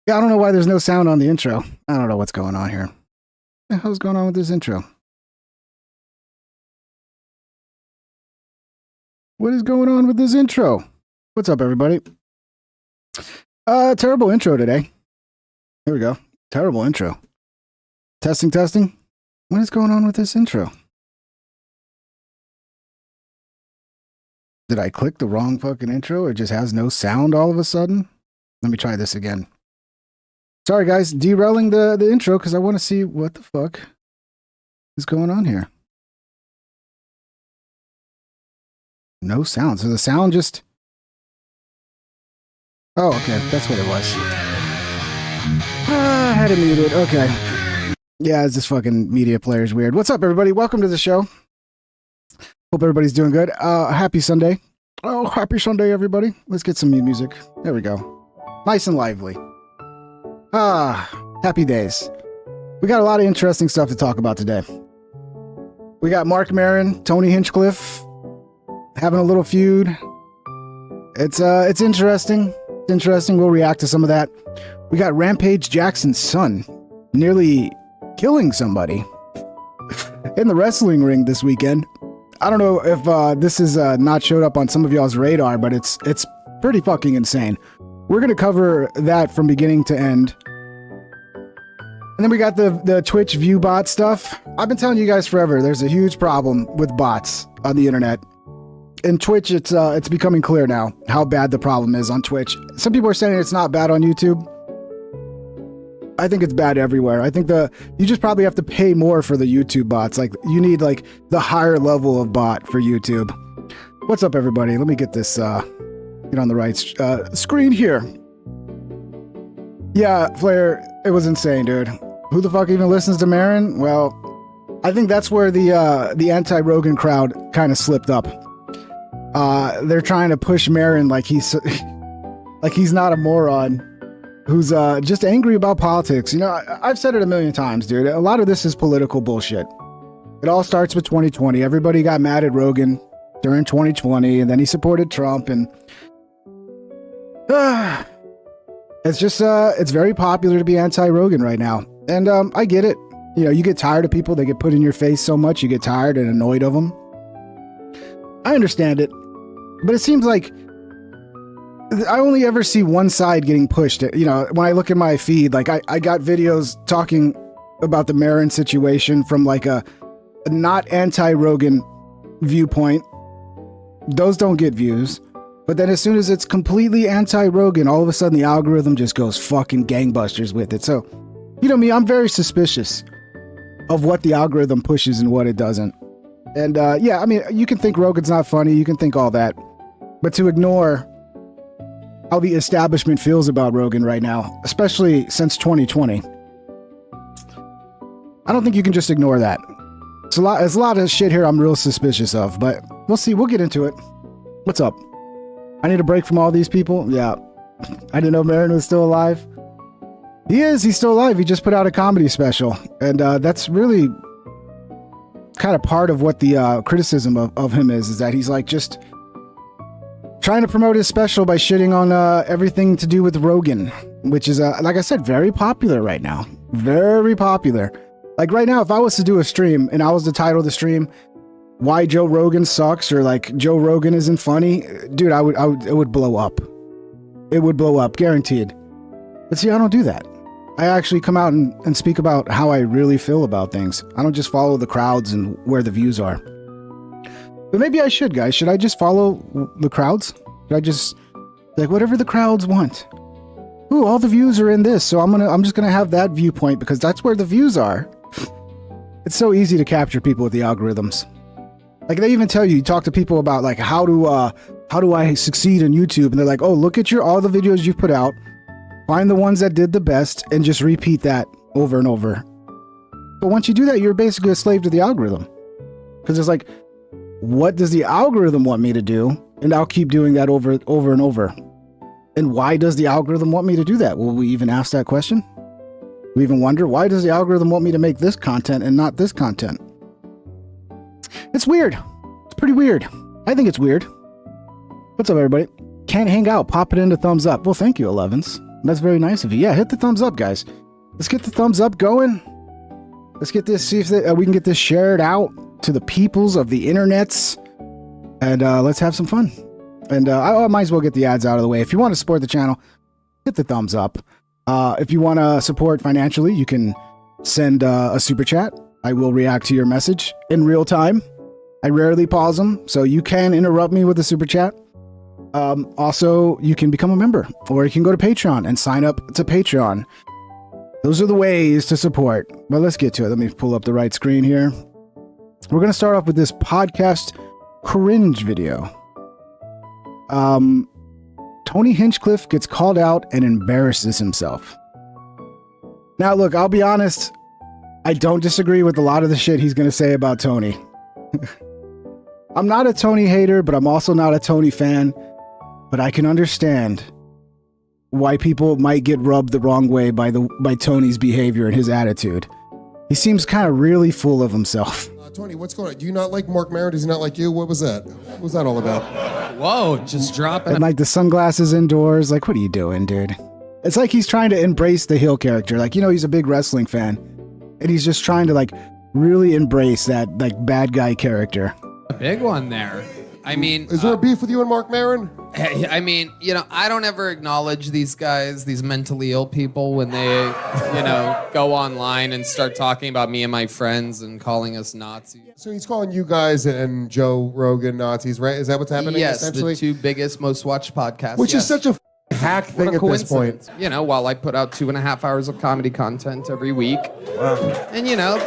Yeah, I don't know why there's no sound on the intro. I don't know what's going on here. What the hell's going on with this intro? What is going on with this intro? What's up, everybody? Terrible intro today. Here we go. Terrible intro. Testing, testing. What is going on with this intro? Did I click the wrong fucking intro? It just has no sound all of a sudden? Let me try this again. Sorry, guys. Derailing the intro because I want to see what the fuck is going on here. No sound. So the sound just... Oh, okay. That's what it was. I had it muted. Okay. Yeah, this fucking media player is weird. What's up, everybody? Welcome to the show. Hope everybody's doing good. Happy Sunday. Oh, happy Sunday, everybody. Let's get some music. There we go. Nice and lively. Happy days. We got a lot of interesting stuff to talk about today. We got Marc Maron, Tony Hinchcliffe having a little feud. It's interesting. It's interesting. We'll react to some of that. We got Rampage Jackson's son nearly killing somebody in the wrestling ring this weekend. I don't know if this is not showed up on some of y'all's radar, but it's pretty fucking insane. We're going to cover that from beginning to end. And then we got the Twitch view bot stuff. I've been telling you guys forever, there's a huge problem with bots on the internet. In Twitch, it's becoming clear now how bad the problem is on Twitch. Some people are saying it's not bad on YouTube. I think it's bad everywhere. I think you just probably have to pay more for the YouTube bots. Like, you need like the higher level of bot for YouTube. What's up, everybody? Let me get this get on the right screen here. Yeah, Flair, it was insane, dude. Who the fuck even listens to Maron? Well, I think that's where the anti-Rogan crowd kind of slipped up. They're trying to push Maron like he's not a moron who's just angry about politics. You know, I've said it a million times, dude. A lot of this is political bullshit. It all starts with 2020. Everybody got mad at Rogan during 2020, and then he supported Trump, and it's just it's very popular to be anti-Rogan right now. And I get it. You know, you get tired of people. They get put in your face so much, you get tired and annoyed of them. I understand it. But it seems like I only ever see one side getting pushed. You know, when I look at my feed, like I got videos talking about the Maron situation from like a not anti-Rogan viewpoint. Those don't get views. But then as soon as it's completely anti-Rogan, all of a sudden the algorithm just goes fucking gangbusters with it. So, you know me, I'm very suspicious of what the algorithm pushes and what it doesn't. And yeah, I mean, you can think Rogan's not funny, you can think all that. But to ignore how the establishment feels about Rogan right now, especially since 2020, I don't think you can just ignore that. There's a lot of shit here I'm real suspicious of, but we'll see. We'll get into it. What's up? I need a break from all these people? Yeah. I didn't know Maron was still alive. He is. He's still alive. He just put out a comedy special. And that's really kind of part of what the criticism of him is that he's like just trying to promote his special by shitting on everything to do with Rogan, which is, like I said, very popular right now. Very popular. Like right now, if I was to do a stream and I was to title the stream, "Why Joe Rogan Sucks," or like "Joe Rogan Isn't Funny," dude, it would blow up. It would blow up, guaranteed. But see, I don't do that. I actually come out and speak about how I really feel about things. I don't just follow the crowds and where the views are. But maybe I should, guys. Should I just follow the crowds? Should I just like whatever the crowds want? Ooh, all the views are in this, so I'm just gonna have that viewpoint because that's where the views are. It's so easy to capture people with the algorithms. Like they even tell you talk to people about like how do I succeed on YouTube, and they're like, oh, look at all the videos you've put out, find the ones that did the best, and just repeat that over and over. But once you do that, you're basically a slave to the algorithm, because it's like, what does the algorithm want me to do? And I'll keep doing that over and over. And why does the algorithm want me to do that? Will we even ask that question? We even wonder, why does the algorithm want me to make this content and not this content? It's weird. It's pretty weird. I think it's weird. What's up, everybody? Can't hang out. Pop it into thumbs up. Well, thank you, 11s. That's very nice of you. Yeah, hit the thumbs up, guys. Let's get the thumbs up going. Let's get this, see if we can get this shared out to the peoples of the internets. And let's have some fun. And I might as well get the ads out of the way. If you want to support the channel, hit the thumbs up. If you want to support financially, you can send a super chat. I will react to your message in real time. I rarely pause them, so you can interrupt me with a super chat. Also, you can become a member, or you can go to Patreon and sign up to Patreon. Those are the ways to support. But let's get to it. Let me pull up the right screen here. We're going to start off with this podcast cringe video. Tony Hinchcliffe gets called out and embarrasses himself. Now, look, I'll be honest. I don't disagree with a lot of the shit he's going to say about Tony. I'm not a Tony hater, but I'm also not a Tony fan. But I can understand why people might get rubbed the wrong way by Tony's behavior and his attitude. He seems kind of really full of himself. Tony, what's going on? Do you not like Marc Maron? Does he not like you? What was that? What was that all about? Whoa, just dropping. And like the sunglasses indoors. Like, what are you doing, dude? It's like he's trying to embrace the heel character. Like, you know, he's a big wrestling fan. And he's just trying to like really embrace that like bad guy character. A big one there. I mean, is there a beef with you and Marc Maron? I mean, you know, I don't ever acknowledge these guys, these mentally ill people, when they, you know, go online and start talking about me and my friends and calling us Nazis. So he's calling you guys and Joe Rogan Nazis, right? Is that what's happening? Yes, essentially? the two biggest, most watched podcasts. Which is such a hack thing at this point. You know, while I put out 2.5 hours of comedy content every week. Wow. And, you know,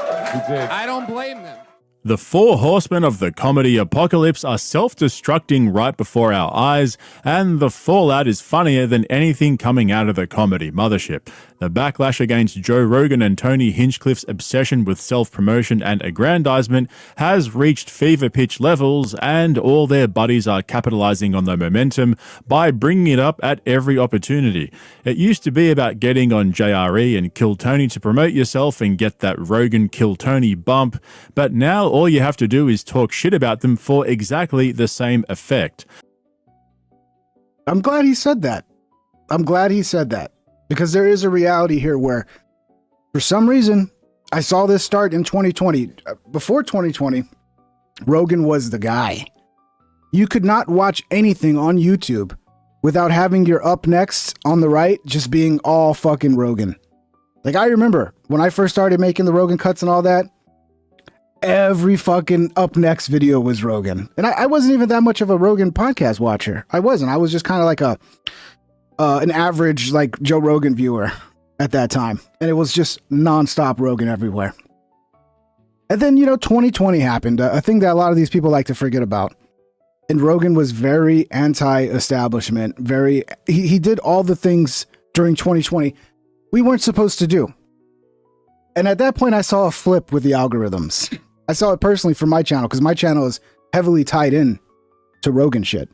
I don't blame them. The four horsemen of the comedy apocalypse are self-destructing right before our eyes, and the fallout is funnier than anything coming out of the comedy mothership. The backlash against Joe Rogan and Tony Hinchcliffe's obsession with self-promotion and aggrandizement has reached fever-pitch levels, and all their buddies are capitalizing on the momentum by bringing it up at every opportunity. It used to be about getting on JRE and Kill Tony to promote yourself and get that Rogan Kill Tony bump, but now all you have to do is talk shit about them for exactly the same effect. I'm glad he said that. Because there is a reality here where, for some reason, I saw this start in 2020. Before 2020, Rogan was the guy. You could not watch anything on YouTube without having your up next on the right just being all fucking Rogan. Like, I remember when I first started making the Rogan cuts and all that, every fucking up next video was Rogan. And I wasn't even that much of a Rogan podcast watcher. I wasn't. I was just kind of like an average like Joe Rogan viewer at that time. And it was just nonstop Rogan everywhere. And then, you know, 2020 happened, a thing that a lot of these people like to forget about. And Rogan was very anti-establishment, he did all the things during 2020 we weren't supposed to do. And at that point, I saw a flip with the algorithms. I saw it personally for my channel, because my channel is heavily tied in to Rogan shit.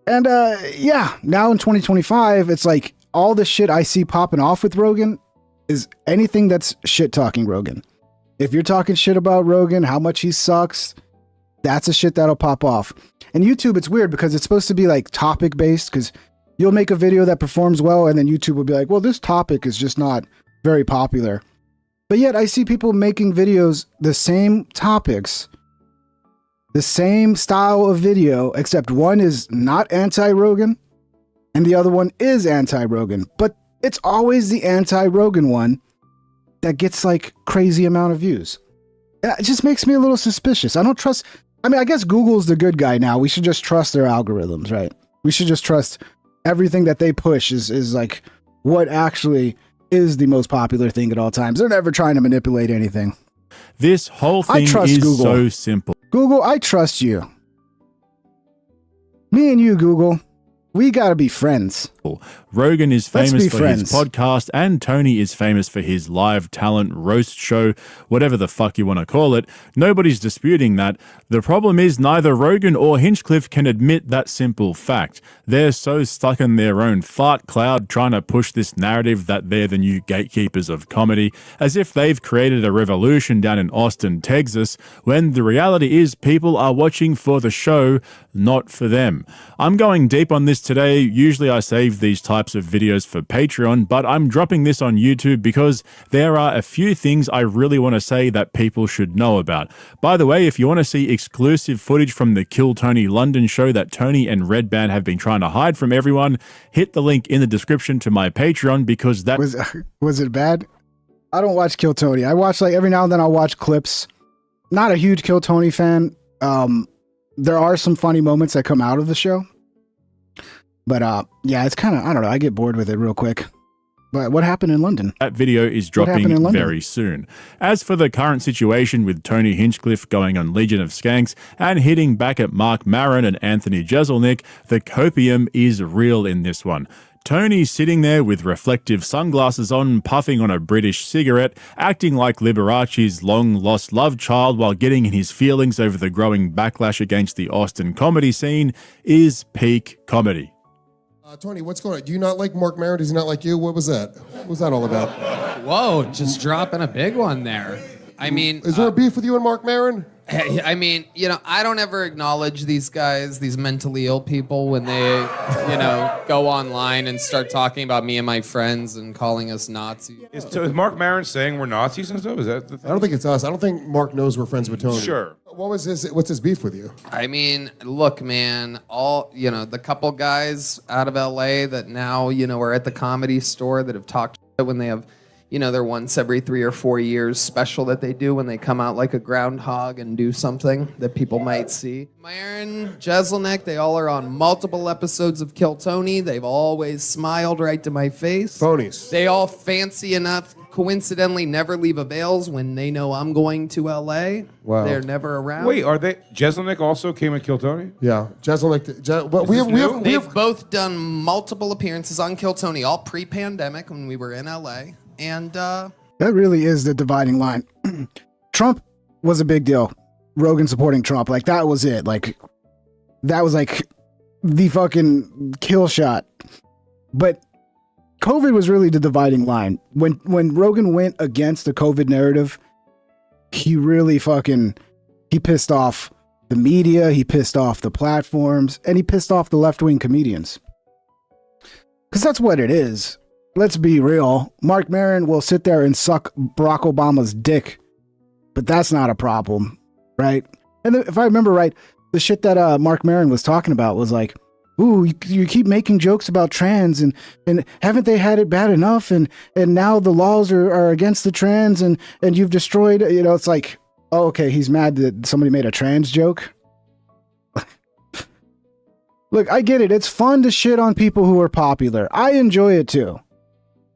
And yeah, now in 2025, it's like all the shit I see popping off with Rogan is anything that's shit talking Rogan. If you're talking shit about Rogan, how much he sucks, that's a shit that'll pop off. And YouTube, it's weird because it's supposed to be like topic based, because you'll make a video that performs well and then YouTube will be like, well, this topic is just not very popular. But yet I see people making videos, the same topics, the same style of video, except one is not anti-Rogan and the other one is anti-Rogan. But it's always the anti-Rogan one that gets like crazy amount of views. And it just makes me a little suspicious. I don't trust. I mean, I guess Google's the good guy now. We should just trust their algorithms, right? We should just trust everything that they push is like what actually is the most popular thing at all times. They're never trying to manipulate anything. This whole thing is Google. So simple. Google, I trust you. Me and you, Google, we gotta be friends. Rogan is famous for his podcast, and Tony is famous for his live talent roast show, whatever the fuck you want to call it. Nobody's disputing that. The problem is neither Rogan or Hinchcliffe can admit that simple fact. They're so stuck in their own fart cloud trying to push this narrative that they're the new gatekeepers of comedy, as if they've created a revolution down in Austin, Texas, when the reality is people are watching for the show, not for them. I'm going deep on this today. Usually I save use these types of videos for Patreon, but I'm dropping this on YouTube because there are a few things I really want to say that people should know about. By the way, if you want to see exclusive footage from the Kill Tony London show that Tony and Red Band have been trying to hide from everyone, hit the link in the description to my Patreon because that was it bad? I don't watch Kill Tony. I watch like every now and then I'll watch clips. Not a huge Kill Tony fan. There are some funny moments that come out of the show. But yeah, it's kind of, I don't know, I get bored with it real quick. But what happened in London? That video is dropping very soon. As for the current situation with Tony Hinchcliffe going on Legion of Skanks and hitting back at Marc Maron and Anthony Jeselnik, the copium is real in this one. Tony's sitting there with reflective sunglasses on, puffing on a British cigarette, acting like Liberace's long-lost love child while getting in his feelings over the growing backlash against the Austin comedy scene is peak comedy. Tony, what's going on? Do you not like Marc Maron? Does he not like you? What was that? What was that all about? Whoa, just dropping a big one there. I mean... Is there a beef with you and Marc Maron? I mean, I don't ever acknowledge these guys, these mentally ill people, when they, go online and start talking about me and my friends and calling us Nazis. So is Marc Maron saying we're Nazis and stuff? Is that the thing? I don't think it's us. I don't think Mark knows we're friends with Tony. Sure. What's his beef with you? I mean, look, man, the couple guys out of LA that now, are at the Comedy Store that have talked when they have, their once every 3 or 4 years special that they do when they come out like a groundhog and do something that people might see. Maron, Jeselnik, they all are on multiple episodes of Kill Tony. They've always smiled right to my face. Phonies. They all fancy enough, coincidentally, never leave avails when they know I'm going to LA. Wow. They're never around. Wait, are they? Jeselnik also came at Kill Tony? Yeah, Jeselnik. But They've both done multiple appearances on Kill Tony, all pre-pandemic when we were in LA. And that really is the dividing line. Trump was a big deal. Rogan supporting Trump, like that was it. Like that was like the fucking kill shot. But COVID was really the dividing line. When Rogan went against the COVID narrative, he really he pissed off the media, he pissed off the platforms, and he pissed off the left-wing comedians. Because that's what it is. Let's be real. Marc Maron will sit there and suck Barack Obama's dick, but that's not a problem, right? And if I remember right, the shit that Marc Maron was talking about was like, ooh, you keep making jokes about trans and haven't they had it bad enough? And now the laws are against the trans and you've destroyed, it's like, oh, okay, he's mad that somebody made a trans joke. Look, I get it. It's fun to shit on people who are popular. I enjoy it too.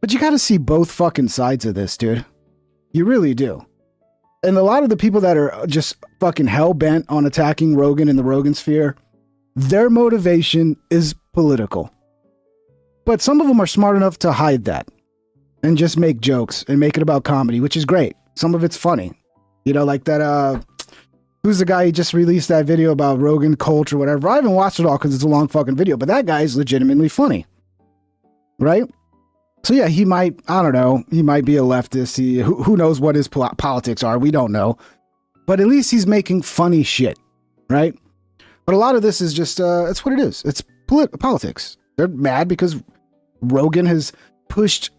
But you got to see both fucking sides of this, dude. You really do. And a lot of the people that are just fucking hell-bent on attacking Rogan and the Rogan sphere, their motivation is political. But some of them are smart enough to hide that and just make jokes and make it about comedy, which is great. Some of it's funny. Like that, who's the guy who just released that video about Rogan culture or whatever? I haven't watched it all because it's a long fucking video, but that guy is legitimately funny. Right? So yeah, he might, I don't know, he might be a leftist. Who knows what his politics are? We don't know. But at least he's making funny shit, right? But a lot of this is just, it's what it is. It's politics. They're mad because Rogan has pushed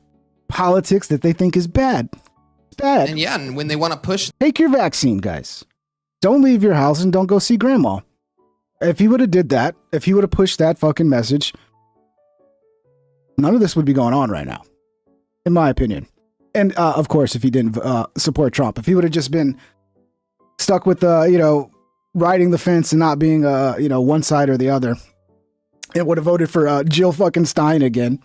politics that they think is bad. It's bad. And yeah, and when they want to push... Take your vaccine, guys. Don't leave your house and don't go see grandma. If he would have did that, if he would have pushed that fucking message... none of this would be going on right now, in my opinion. And of course, if he didn't support Trump, if he would have just been stuck with riding the fence and not being one side or the other, and would have voted for Jill fucking Stein again,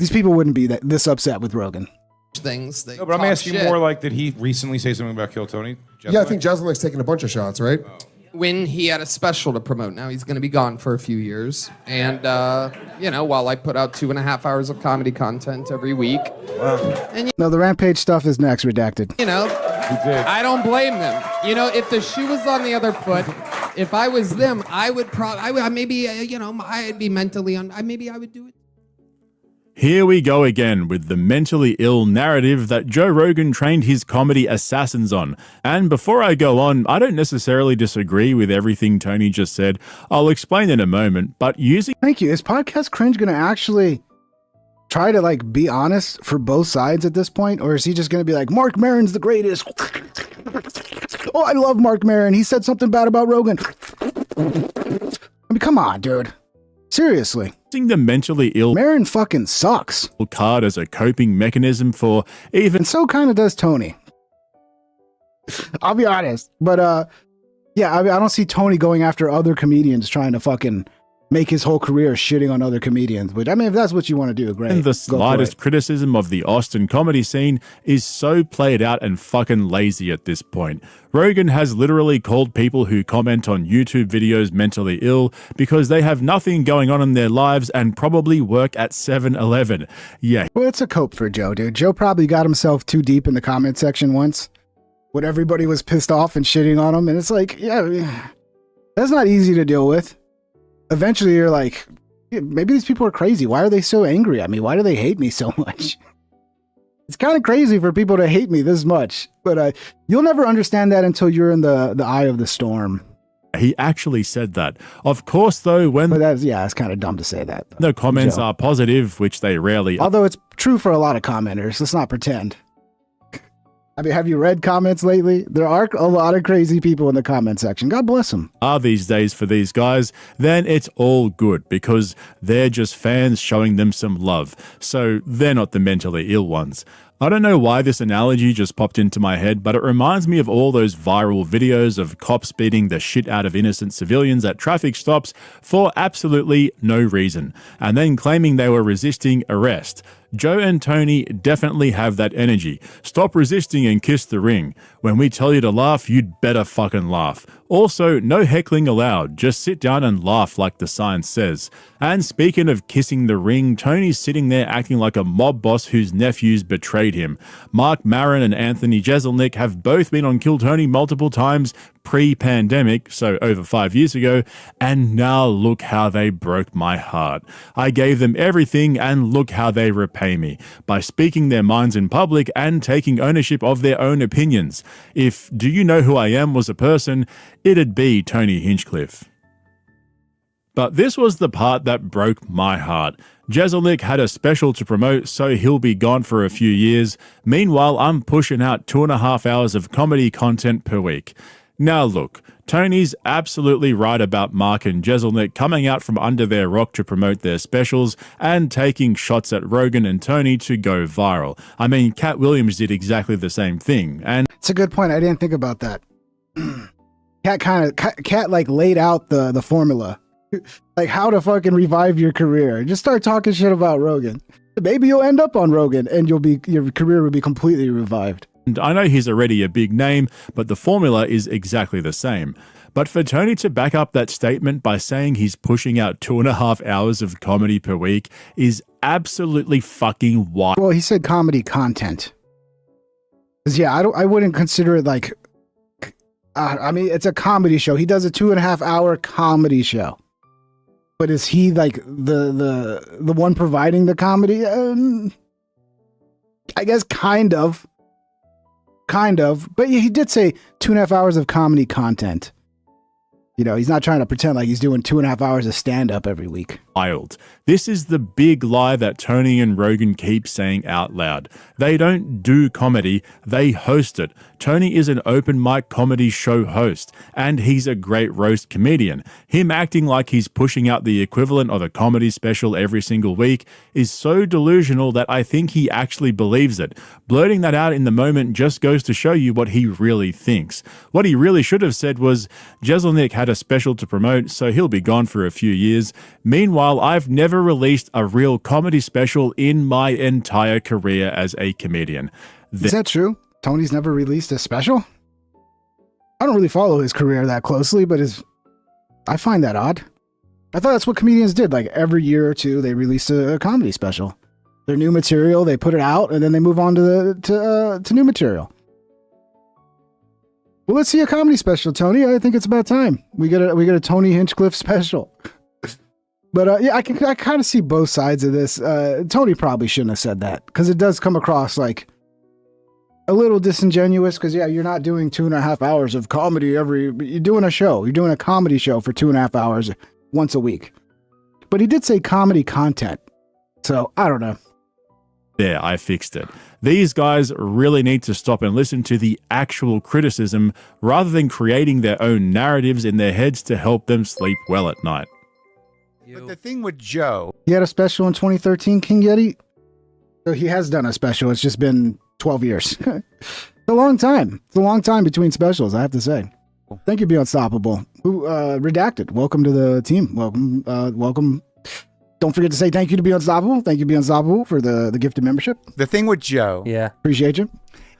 these people wouldn't be this upset with Rogan. Things. No, but I'm asking more like, did he recently say something about Kill Tony? Jeselnik? Yeah, I think Jeselnik's taking a bunch of shots, right? Oh. When he had a special to promote. Now he's going to be gone for a few years. And, while I put out 2.5 hours of comedy content every week. Wow. And, No, the Rampage stuff is next, redacted. He did. I don't blame them. If the shoe was on the other foot, if I was them, I would I'd be mentally maybe I would do it. Here we go again with the mentally ill narrative that Joe Rogan trained his comedy assassins on. And before I go on, I don't necessarily disagree with everything Tony just said. I'll explain in a moment, but using... Thank you. Is Podcast Cringe going to actually try to like be honest for both sides at this point? Or is he just going to be like, Marc Maron's the greatest? Oh, I love Marc Maron. He said something bad about Rogan. I mean, come on, dude. Seriously. the mentally ill Maron fucking sucks. card as a coping mechanism for even... And so kind of does Tony. I'll be honest. But, yeah, I don't see Tony going after other comedians trying to fucking make his whole career shitting on other comedians. Which, I mean, if that's what you want to do, great. And the slightest criticism of the Austin comedy scene is so played out and fucking lazy at this point. Rogan has literally called people who comment on YouTube videos mentally ill because they have nothing going on in their lives and probably work at 7-Eleven. Yeah. Well, it's a cope for Joe, dude. Joe probably got himself too deep in the comment section once when everybody was pissed off and shitting on him. And it's like, yeah, that's not easy to deal with. Eventually you're like, yeah, maybe these people are crazy. Why are they so angry at me? Why do they hate me so much? It's kind of crazy for people to hate me this much, but you'll never understand that until you're in the eye of the storm. He actually said that. Of course, though, when... But that's, yeah, it's kind of dumb to say that. The comments Joe. are positive, which they rarely are. Although it's true for a lot of commenters. Let's not pretend. I mean, have you read comments lately? There are a lot of crazy people in the comment section. God bless them. Are these days for these guys, then it's all good because they're just fans showing them some love. So they're not the mentally ill ones. I don't know why this analogy just popped into my head, but it reminds me of all those viral videos of cops beating the shit out of innocent civilians at traffic stops for absolutely no reason, and then claiming they were resisting arrest. Joe and Tony definitely have that energy. Stop resisting and kiss the ring. When we tell you to laugh, you'd better fucking laugh. Also, no heckling allowed. Just sit down and laugh like the sign says. And speaking of kissing the ring, Tony's sitting there acting like a mob boss whose nephews betrayed him. Marc Maron and Anthony Jeselnik have both been on Kill Tony multiple times pre-pandemic, so over 5 years ago, and now look how they broke my heart. I gave them everything and look how they repay me, by speaking their minds in public and taking ownership of their own opinions. If Do You Know Who I Am was a person, it'd be Tony Hinchcliffe. But this was the part that broke my heart. Jeselnik had a special to promote, so he'll be gone for a few years. Meanwhile, I'm pushing out 2.5 hours of comedy content per week. Now look, Tony's absolutely right about Marc and Jeselnik coming out from under their rock to promote their specials and taking shots at Rogan and Tony to go viral. I mean, Cat Williams did exactly the same thing, and... It's a good point. I didn't think about that. Cat like laid out the formula. Like how to fucking revive your career. Just start talking shit about Rogan. Maybe you'll end up on Rogan and your career will be completely revived. And I know he's already a big name, but the formula is exactly the same. But for Tony to back up that statement by saying he's pushing out 2.5 hours of comedy per week is absolutely fucking wild. Well, he said comedy content. 'Cause yeah, I wouldn't consider it like, I mean, it's a comedy show. He does a 2.5 hour comedy show. But is he like the one providing the comedy? I guess kind of. But yeah, he did say 2.5 hours of comedy content. You know, he's not trying to pretend like he's doing 2.5 hours of stand-up every week. Wild. This is the big lie that Tony and Rogan keep saying out loud. They don't do comedy, they host it. Tony is an open mic comedy show host, and he's a great roast comedian. Him acting like he's pushing out the equivalent of a comedy special every single week is so delusional that I think he actually believes it. Blurting that out in the moment just goes to show you what he really thinks. What he really should have said was, Jeselnik had a special to promote, so he'll be gone for a few years. Meanwhile, I've never released a real comedy special in my entire career as a comedian. Is that true? Tony's never released a special? I don't really follow his career that closely, but I find that odd. I thought that's what comedians did. Like every year or two, they release a comedy special. Their new material, they put it out, and then they move on to new material. Well, let's see a comedy special, Tony. I think it's about time. We get a Tony Hinchcliffe special. But yeah, I kind of see both sides of this. Tony probably shouldn't have said that because it does come across like a little disingenuous. Because yeah, you're not doing 2.5 hours of comedy you're doing a show. You're doing a comedy show for 2.5 hours once a week. But he did say comedy content. So I don't know. There, I fixed it. These guys really need to stop and listen to the actual criticism rather than creating their own narratives in their heads to help them sleep well at night. But the thing with Joe, He had a special in 2013, King Yeti. So he has done a special. It's just been 12 years. It's a long time. It's a long time between specials, I have to say. Thank you, Be Unstoppable. Who redacted? Welcome to the team. Welcome. Don't forget to say thank you to Be Unstoppable. Thank you, Be Unstoppable, for the gifted membership. the thing with Joe Appreciate you.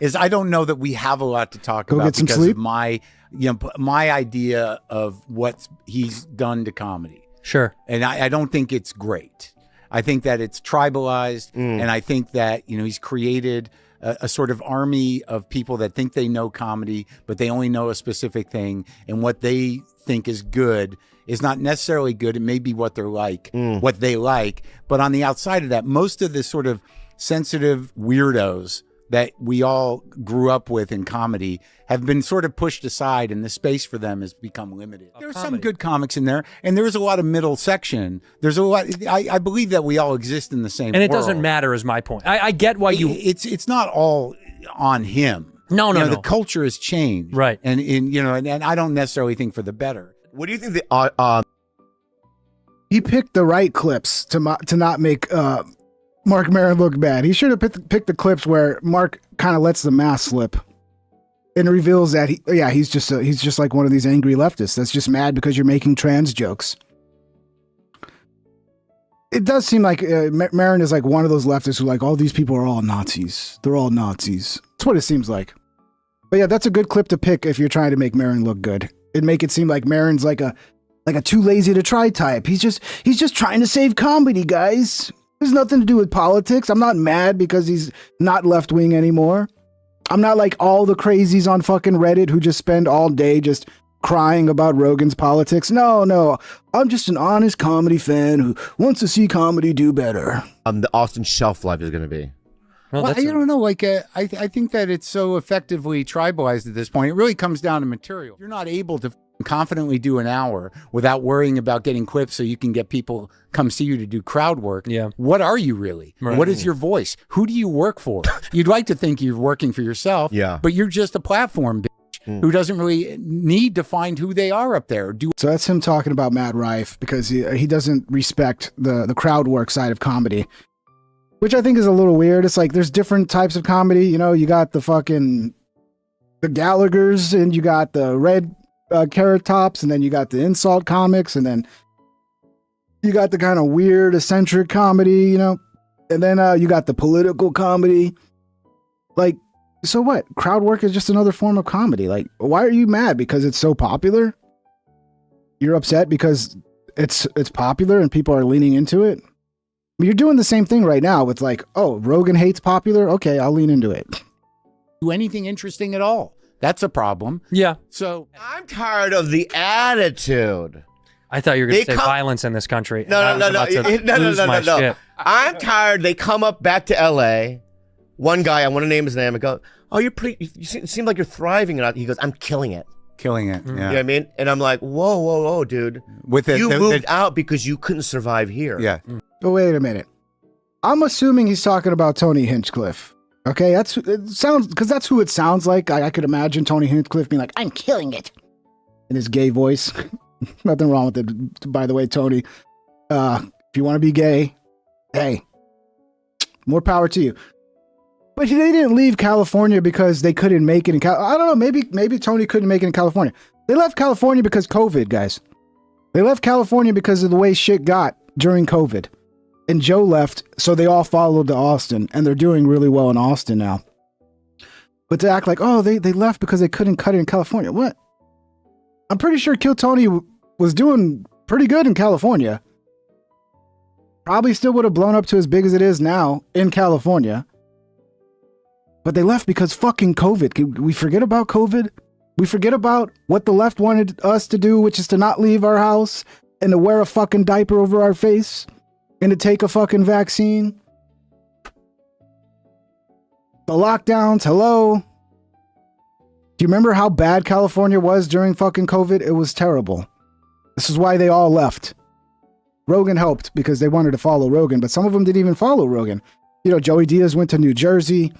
is I don't know that we have a lot to talk Go about get some because sleep. of my idea of what he's done to comedy. Sure. And I don't think it's great. I think that it's tribalized, and I think that he's created a sort of army of people that think they know comedy, but they only know a specific thing, and what they think is good is not necessarily good. It may be what they're like, what they like, but on the outside of that, most of the sort of sensitive weirdos that we all grew up with in comedy have been sort of pushed aside, and the space for them has become limited. There's some good comics in there, and there's a lot of middle section. There's a lot. I believe that we all exist in the same And it world. doesn't matter is my point. I get why you... It's not all on him. No. The culture has changed, Right. And I don't necessarily think for the better. What do you think the He picked the right clips to not make Marc Maron look bad. He should have picked the clips where Mark kind of lets the mask slip and reveals that he's just like one of these angry leftists that's just mad because you're making trans jokes. It does seem like Maron is like one of those leftists who like all these people are all Nazis. They're all Nazis. That's what it seems like. But yeah, that's a good clip to pick if you're trying to make Maron look good. It'd make it seem like Maron's like a too lazy to try type. He's just trying to save comedy, guys. There's nothing to do with politics. I'm not mad because he's not left wing anymore. I'm not like all the crazies on fucking Reddit who just spend all day just crying about Rogan's politics. No. I'm just an honest comedy fan who wants to see comedy do better. the Austin shelf life is going to be? Well, Well, that's I don't know. Like, I think that it's so effectively tribalized at this point. It really comes down to material. You're not able to confidently do an hour without worrying about getting clips so you can get people come see you to do crowd work. Yeah. What are you really? Right. What is your voice? Who do you work for? You'd like to think you're working for yourself. Yeah. But you're just a platform bitch who doesn't really need to find who they are up there. So that's him talking about Matt Rife because he doesn't respect the crowd work side of comedy, which I think is a little weird. It's like there's different types of comedy. You got the Gallaghers, and you got the red Carrot Tops, and then you got the insult comics, and then you got the kind of weird eccentric comedy, and then you got the political comedy. Like, so what? Crowd work is just another form of comedy. Like, why are you mad because it's so popular? You're upset because it's popular and people are leaning into it. You're doing the same thing right now with like, oh, Rogan hates popular. Okay, I'll lean into it. Do anything interesting at all. That's a problem. Yeah. So I'm tired of the attitude. I thought you were going to They say come- violence in this country. No. Shit. I'm tired. They come up back to L.A. One guy, I want to name his name, and go, oh, you seem like you're thriving. And he goes, I'm killing it. killing it. You know what I mean? And I'm like, whoa, dude. With it, You moved out because you couldn't survive here. Yeah. Oh, wait a minute. I'm assuming he's talking about Tony Hinchcliffe. Okay, that's who it sounds like. I could imagine Tony Hinchcliffe being like, I'm killing it, in his gay voice. Nothing wrong with it, by the way, Tony. If you want to be gay, hey, more power to you. But they didn't leave California because they couldn't make it in I don't know, maybe Tony couldn't make it in California. They left California because COVID, guys. They left California because of the way shit got during COVID. And Joe left, so they all followed to Austin, and they're doing really well in Austin now. But to act like, oh, they left because they couldn't cut it in California. What? I'm pretty sure Kill Tony was doing pretty good in California. Probably still would have blown up to as big as it is now in California. But they left because fucking COVID. Can we forget about COVID? We forget about what the left wanted us to do, which is to not leave our house and to wear a fucking diaper over our face and to take a fucking vaccine. The lockdowns, hello. Do you remember how bad California was during fucking COVID? It was terrible. This is why they all left. Rogan helped because they wanted to follow Rogan, but some of them didn't even follow Rogan. You know, Joey Diaz went to New Jersey.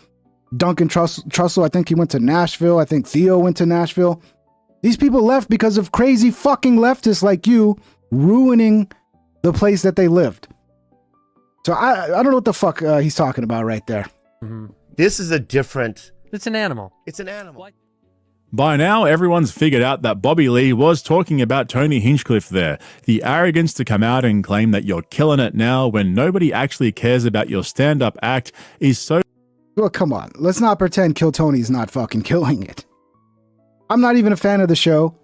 Duncan Trussell, I think he went to Nashville. I think Theo went to Nashville. These people left because of crazy fucking leftists like you ruining the place that they lived. So I don't know what the fuck he's talking about right there. Mm-hmm. This is a different. It's an animal. It's an animal. By now, everyone's figured out that Bobby Lee was talking about Tony Hinchcliffe there. The arrogance to come out and claim that you're killing it now when nobody actually cares about your stand-up act is so... Well, come on. Let's not pretend Kill Tony's not fucking killing it. I'm not even a fan of the show.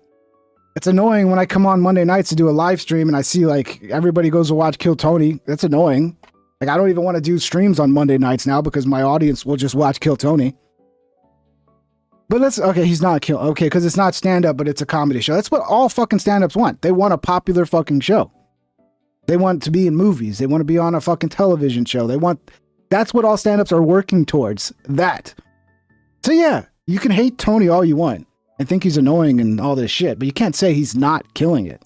It's annoying when I come on Monday nights to do a live stream and I see like everybody goes to watch Kill Tony. That's annoying. Like I don't even want to do streams on Monday nights now because my audience will just watch Kill Tony. But he's not kill. Okay, because it's not stand-up, but it's a comedy show. That's what all fucking stand-ups want. They want a popular fucking show. They want to be in movies. They want to be on a fucking television show. That's what all stand-ups are working towards. That. So yeah, you can hate Tony all you want and think he's annoying and all this shit, but you can't say he's not killing it.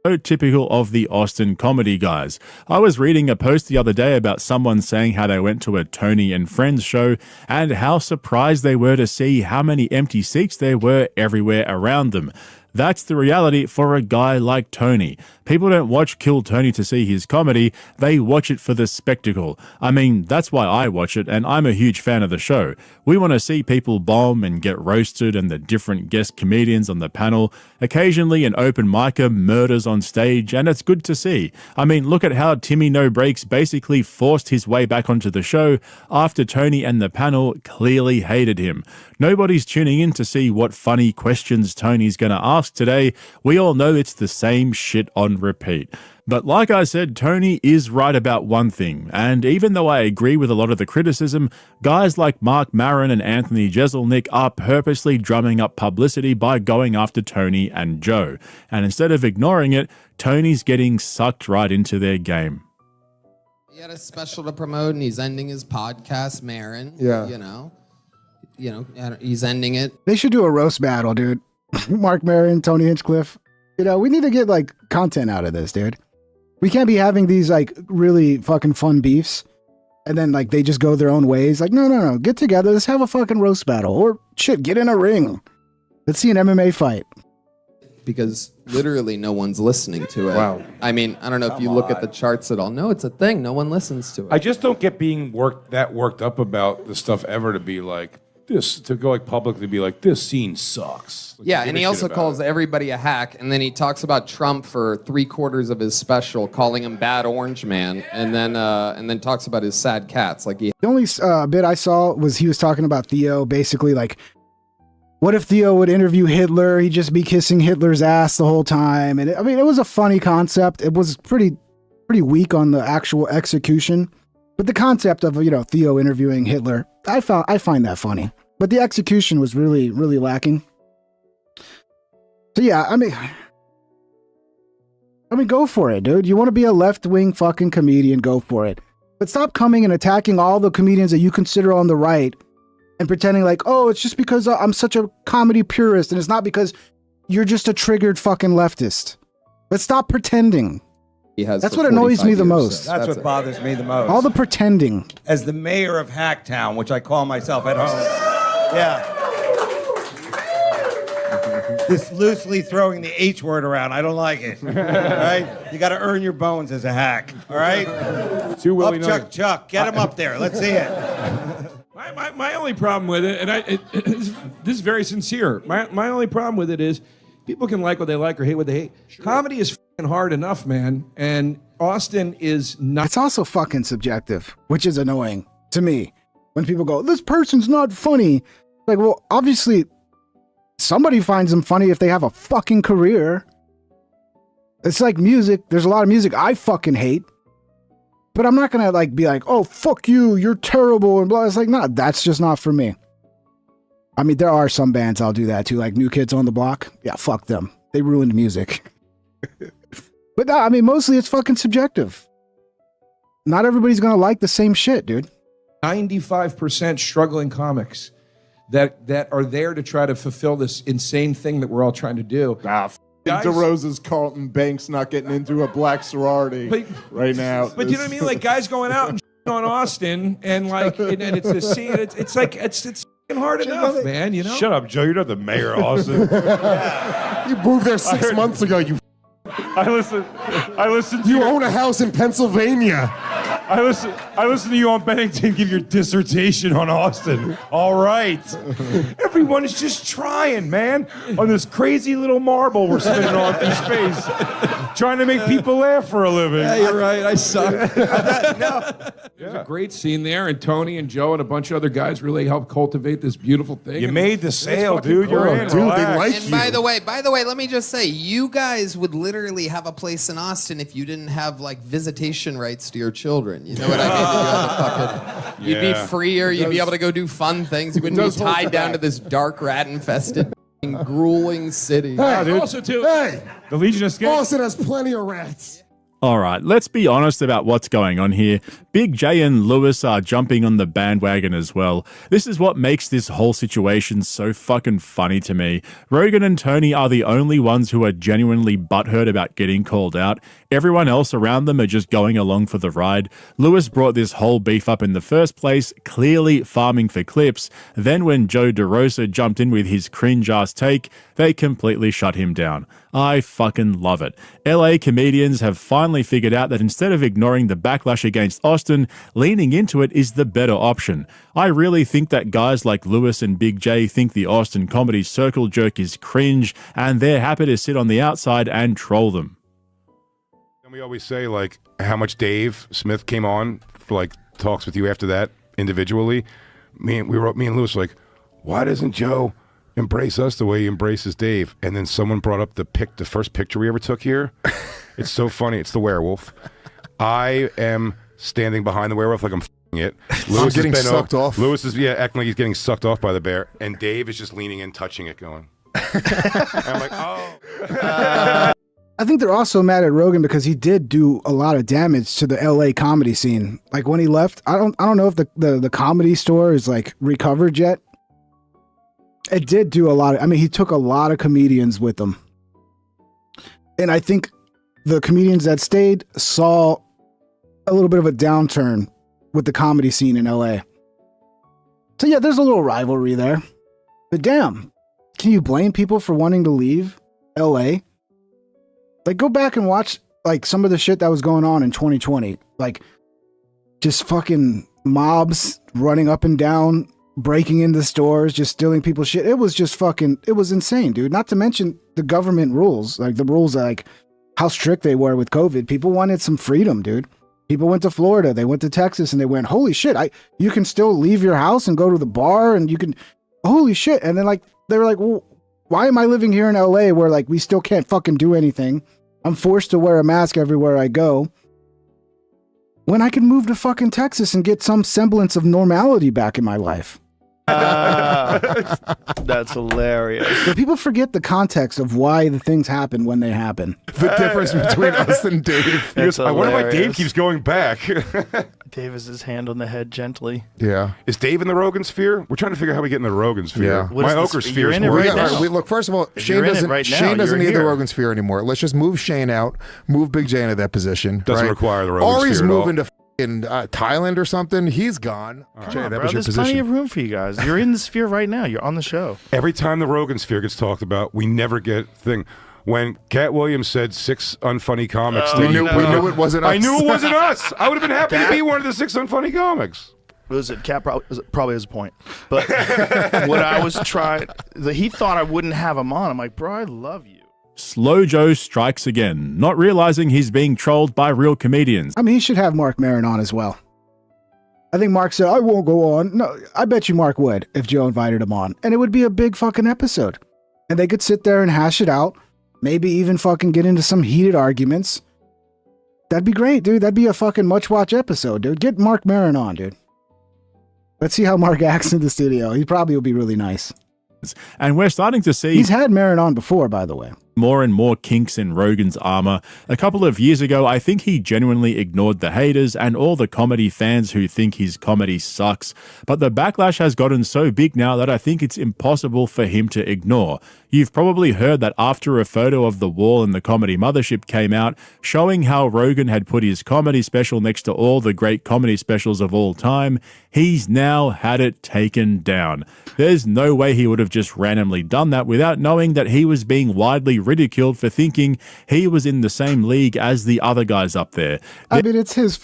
So typical of the Austin comedy guys. I was reading a post the other day about someone saying how they went to a Tony and Friends show and how surprised they were to see how many empty seats there were everywhere around them. That's the reality for a guy like Tony. People don't watch Kill Tony to see his comedy, they watch it for the spectacle. I mean, that's why I watch it, and I'm a huge fan of the show. We want to see people bomb and get roasted and the different guest comedians on the panel. Occasionally an open micer murders on stage, and it's good to see. I mean, look at how Timmy No Breaks basically forced his way back onto the show after Tony and the panel clearly hated him. Nobody's tuning in to see what funny questions Tony's going to ask today. We all know it's the same shit on repeat. But like I said, Tony is right about one thing, and even though I agree with a lot of the criticism, guys like Marc Maron and Anthony Jeselnik are purposely drumming up publicity by going after Tony and Joe. And instead of ignoring it, Tony's getting sucked right into their game. He had a special to promote, and he's ending his podcast, Maron. Yeah. You know, he's ending it. They should do a roast battle, dude. Marc Maron, Tony Hinchcliffe. You know, we need to get like content out of this, dude. We can't be having these like really fucking fun beefs and then like they just go their own ways. Like, no. Get together. Let's have a fucking roast battle. Or shit, get in a ring. Let's see an MMA fight. Because literally no one's listening to it. Wow. I mean, I don't know if you look at the charts at all. No, it's a thing. No one listens to it. I just don't get being worked up about the stuff ever to be like this, to go like publicly be like, this scene sucks. Like, Yeah, give and a he shit also about calls it. everybody a hack, and then he talks about Trump for 3/4 of his special, calling him Bad Orange Man, and then talks about his sad cats. Like he The only bit I saw was he was talking about Theo, basically like, what if Theo would interview Hitler? He'd just be kissing Hitler's ass the whole time. And it was a funny concept. It was pretty weak on the actual execution. But the concept of, Theo interviewing Hitler, I find that funny. But the execution was really, really lacking. So yeah, I mean, go for it, dude. You want to be a left-wing fucking comedian, go for it. But stop coming and attacking all the comedians that you consider on the right and pretending like, oh, it's just because I'm such a comedy purist, and it's not because you're just a triggered fucking leftist. But stop pretending. has. That's for what annoys 45 me the years, most. so That's what it. bothers me the most. All the pretending. As the mayor of Hacktown, which I call myself at home. Yeah. This loosely throwing the H word around, I don't like it. All right? You got to earn your bones as a hack. All right? Too Up, willy-nilly. Chuck. Get him up there. Let's see it. My only problem with it, and this is very sincere. My only problem with it is people can like what they like or hate what they hate. Sure. Comedy is f***ing hard enough, man. And Austin is not. It's also fucking subjective, which is annoying to me. When people go, this person's not funny. Like, well, obviously, somebody finds them funny if they have a fucking career. It's like music. There's a lot of music I fucking hate. But I'm not gonna be like, oh, fuck you, you're terrible, and blah. It's like, nah, that's just not for me. I mean, there are some bands I'll do that too, like New Kids on the Block. Yeah, fuck them. They ruined music. But no, I mean, mostly it's fucking subjective. Not everybody's gonna like the same shit, dude. 95% struggling comics that are there to try to fulfill this insane thing that we're all trying to do. Guys- DeRosa's Carlton Banks not getting into a black sorority right now. But you know what I mean? Like guys going out and on Austin and like, and it's the scene. It's like, it's fucking hard enough, man, you know? Shut up, Joe. You're not the mayor of Austin. You moved there 6 months ago. I listened. You own a house in Pennsylvania. I listened to you on Bennington give your dissertation on Austin. All right. Everyone is just trying, man, on this crazy little marble we're spinning on through space, trying to make people laugh for a living. Yeah, you're right. I suck. There's a great scene there, and Tony and Joe and a bunch of other guys really helped cultivate this beautiful thing. You and made the it's sale, fucking dude. You're cool. in. Dude, they like And by the way, let me just say, you guys would literally have a place in Austin if you didn't have like visitation rights to your children. You know what I mean? You'd be freer. You'd be able to go do fun things. You wouldn't be tied down to this dark, rat-infested, grueling city. Hey, Also, too, hey, The Legion of Skanks. Austin has plenty of rats. All right, let's be honest about what's going on here. Big J and Lewis are jumping on the bandwagon as well. This is what makes this whole situation so fucking funny to me. Rogan and Tony are the only ones who are genuinely butthurt about getting called out. Everyone else around them are just going along for the ride. Lewis brought this whole beef up in the first place, clearly farming for clips. Then when Joe DeRosa jumped in with his cringe-ass take, they completely shut him down. I fucking love it. LA comedians have finally figured out that instead of ignoring the backlash against Austin, leaning into it is the better option. I really think that guys like Lewis and Big J think the Austin comedy circle jerk is cringe, and they're happy to sit on the outside and troll them. And we always say, like, how much Dave Smith came on for, like, talks with you after that individually. Me and Lewis were like, why doesn't Joe embrace us the way he embraces Dave? And then someone brought up the first picture we ever took here. It's so funny. It's the werewolf. I am standing behind the werewolf like I'm f***ing it. Lewis getting is bent sucked off. Lewis is acting like he's getting sucked off by the bear, and Dave is just leaning in, touching it, going. And I'm like, oh. I think they're also mad at Rogan because he did do a lot of damage to the LA comedy scene. Like when he left, I don't know if the comedy store is like recovered yet. It did do a lot of, I mean, he took a lot of comedians with him. And I think the comedians that stayed saw a little bit of a downturn with the comedy scene in LA. So yeah, there's a little rivalry there. But damn, can you blame people for wanting to leave LA? Like, go back and watch like some of the shit that was going on in 2020. Like, just fucking mobs running up and down, breaking into stores, just stealing people's shit. It was just fucking, it was insane, dude. Not to mention the government rules, like the rules, like how strict they were with COVID. People wanted some freedom, dude. People went to Florida, they went to Texas, and they went, holy shit, you can still leave your house and go to the bar, and you can, holy shit. And then like, they were like, well, why am I living here in LA where like we still can't fucking do anything? I'm forced to wear a mask everywhere I go, when I can move to fucking Texas and get some semblance of normality back in my life. That's hilarious. But people forget the context of why the things happen when they happen. The difference between us and Dave. I wonder why Dave keeps going back. Dave has his hand on the head gently. Yeah. Is Dave in the Rogan sphere? We're trying to figure out how we get in the Rogan sphere. Yeah. What My is the ochre sphere? sphere You're is in it more. right All now. right, look, first of all, If you're in it right now, Shane doesn't you're need the here. Rogan sphere anymore. Let's just move Shane out, move Big J into that position. Doesn't right? require the Rogan Ari's sphere at all. moving to in Thailand or something. He's gone. Jay, that Bro, was your there's plenty position. of room for you guys. You're in the sphere right now. You're on the show. Every time the Rogan sphere gets talked about, we never get thing. When Cat Williams said 6 unfunny comics, we knew it wasn't us. I knew it wasn't us. I would have been happy to be one of the 6 unfunny comics. Was it Cat probably has a point. But what I was trying, he thought I wouldn't have him on. I'm like, bro, I love you. Slow Joe strikes again, not realizing he's being trolled by real comedians. I mean, he should have Marc Maron on as well. I think Mark said, I won't go on. No, I bet you Mark would if Joe invited him on. And it would be a big fucking episode. And they could sit there and hash it out. Maybe even fucking get into some heated arguments. That'd be great, dude. That'd be a fucking much-watch episode, dude. Get Marc Maron on, dude. Let's see how Mark acts in the studio. He probably will be really nice. And we're starting to see... He's had Maron on before, by the way. more and more kinks in Rogan's armor. A couple of years ago, I think he genuinely ignored the haters and all the comedy fans who think his comedy sucks. But the backlash has gotten so big now that I think it's impossible for him to ignore. You've probably heard that after a photo of the wall in the Comedy Mothership came out, showing how Rogan had put his comedy special next to all the great comedy specials of all time, he's now had it taken down. There's no way he would have just randomly done that without knowing that he was being widely ridiculed for thinking he was in the same league as the other guys up there. I mean, it's his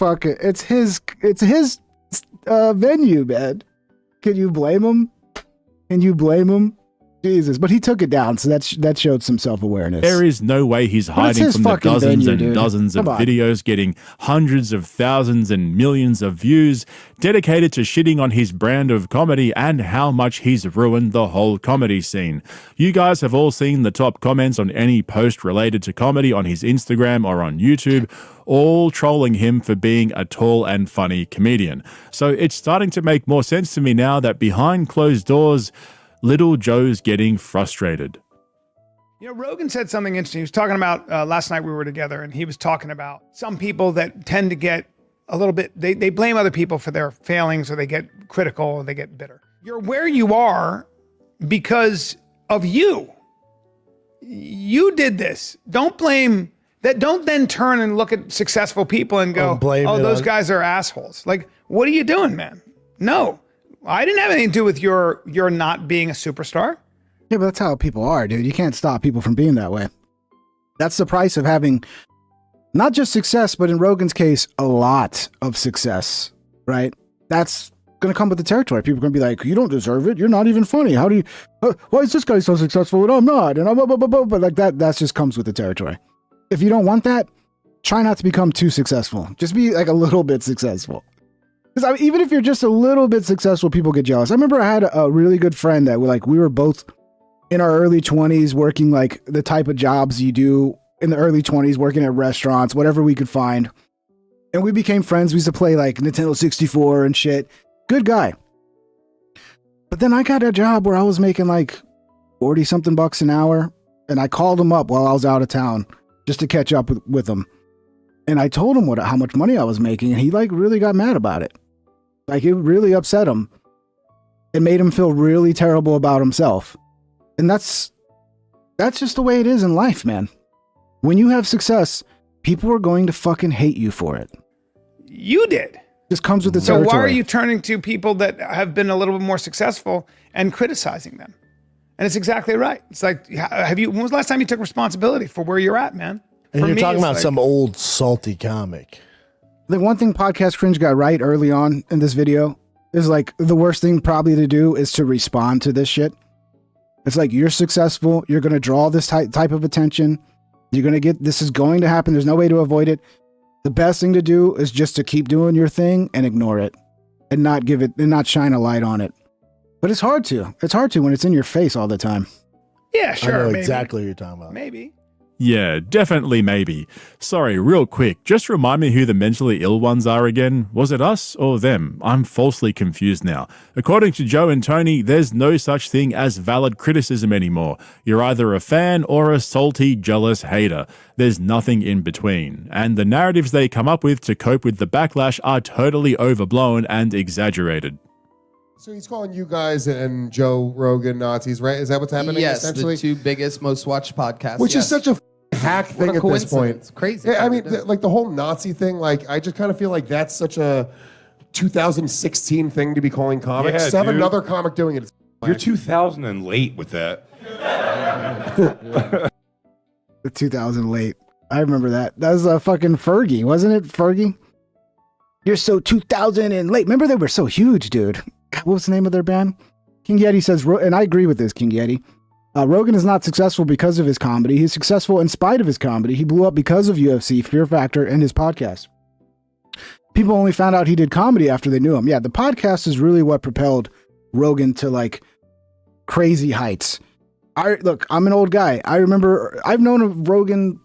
venue, man. Can you blame him? Can you blame him? Jesus, but he took it down, so that showed some self-awareness. There is no way he's hiding from the dozens and dozens of videos getting hundreds of thousands and millions of views dedicated to shitting on his brand of comedy and how much he's ruined the whole comedy scene. You guys have all seen the top comments on any post related to comedy on his Instagram or on YouTube, all trolling him for being a tall and funny comedian. So it's starting to make more sense to me now that behind closed doors, Little Joe's getting frustrated. You know, Rogan said something interesting. He was talking about, last night we were together, and he was talking about some people that tend to get a little bit, they blame other people for their failings, or they get critical, or they get bitter. You're where you are because of you. You did this. Don't blame that. Don't then turn and look at successful people and go, oh, those guys are assholes. Like, what are you doing, man? No. I didn't have anything to do with your not being a superstar. Yeah, but that's how people are, dude. You can't stop people from being that way. That's the price of having not just success, but in Rogan's case, a lot of success, right? That's going to come with the territory. People are going to be like, you don't deserve it. You're not even funny. How do you, why is this guy so successful and I'm not? And I'm, but like that just comes with the territory. If you don't want that, try not to become too successful. Just be like a little bit successful. Because even if you're just a little bit successful, people get jealous. I remember I had a really good friend that we were both in our early 20s working like the type of jobs you do in the early 20s, working at restaurants, whatever we could find. And we became friends. We used to play like Nintendo 64 and shit. Good guy. But then I got a job where I was making like 40 something bucks an hour. And I called him up while I was out of town just to catch up with him. And I told him how much money I was making. And he like really got mad about it. Like, it really upset him. It made him feel really terrible about himself. And that's just the way it is in life, man. When you have success, people are going to fucking hate you for it. You did. This comes with the territory. So why are you turning to people that have been a little bit more successful and criticizing them? And it's exactly right. It's like, when was the last time you took responsibility for where you're at, man? And you're talking about some old salty comic. The one thing Podcast Cringe got right early on in this video is like the worst thing probably to do is to respond to this shit. It's like, you're successful. You're going to draw this type of attention. You're going to this is going to happen. There's no way to avoid it. The best thing to do is just to keep doing your thing and ignore it and not shine a light on it. But it's hard to. It's hard to when it's in your face all the time. Yeah, sure. I know maybe. exactly what you're talking about. Maybe. Yeah, definitely maybe. Sorry, real quick, just remind me who the mentally ill ones are again. Was it us or them? I'm falsely confused now. According to Joe and Tony, there's no such thing as valid criticism anymore. You're either a fan or a salty, jealous hater. There's nothing in between. And the narratives they come up with to cope with the backlash are totally overblown and exaggerated. So he's calling you guys and Joe Rogan Nazis, right? Is that what's happening? Yes, essentially? the two biggest, most watched podcasts. Which is such a hack thing at this point. It's crazy. Yeah, I mean, like the whole Nazi thing, like I just kind of feel like that's such a 2016 thing to be calling comics. Yeah, to have dude. another comic doing it. You're 2000 and late with that. The 2000 late. I remember that. That was a fucking Fergie, wasn't it? Fergie? You're so 2000 and late. Remember they were so huge, dude. God, what was the name of their band? King Yeti says, and I agree with this, King Yeti. Rogan is not successful because of his comedy. He's successful in spite of his comedy. He blew up because of UFC, Fear Factor, and his podcast. People only found out he did comedy after they knew him. Yeah, the podcast is really what propelled Rogan to like crazy heights. Look, I'm an old guy. I remember, I've known of Rogan,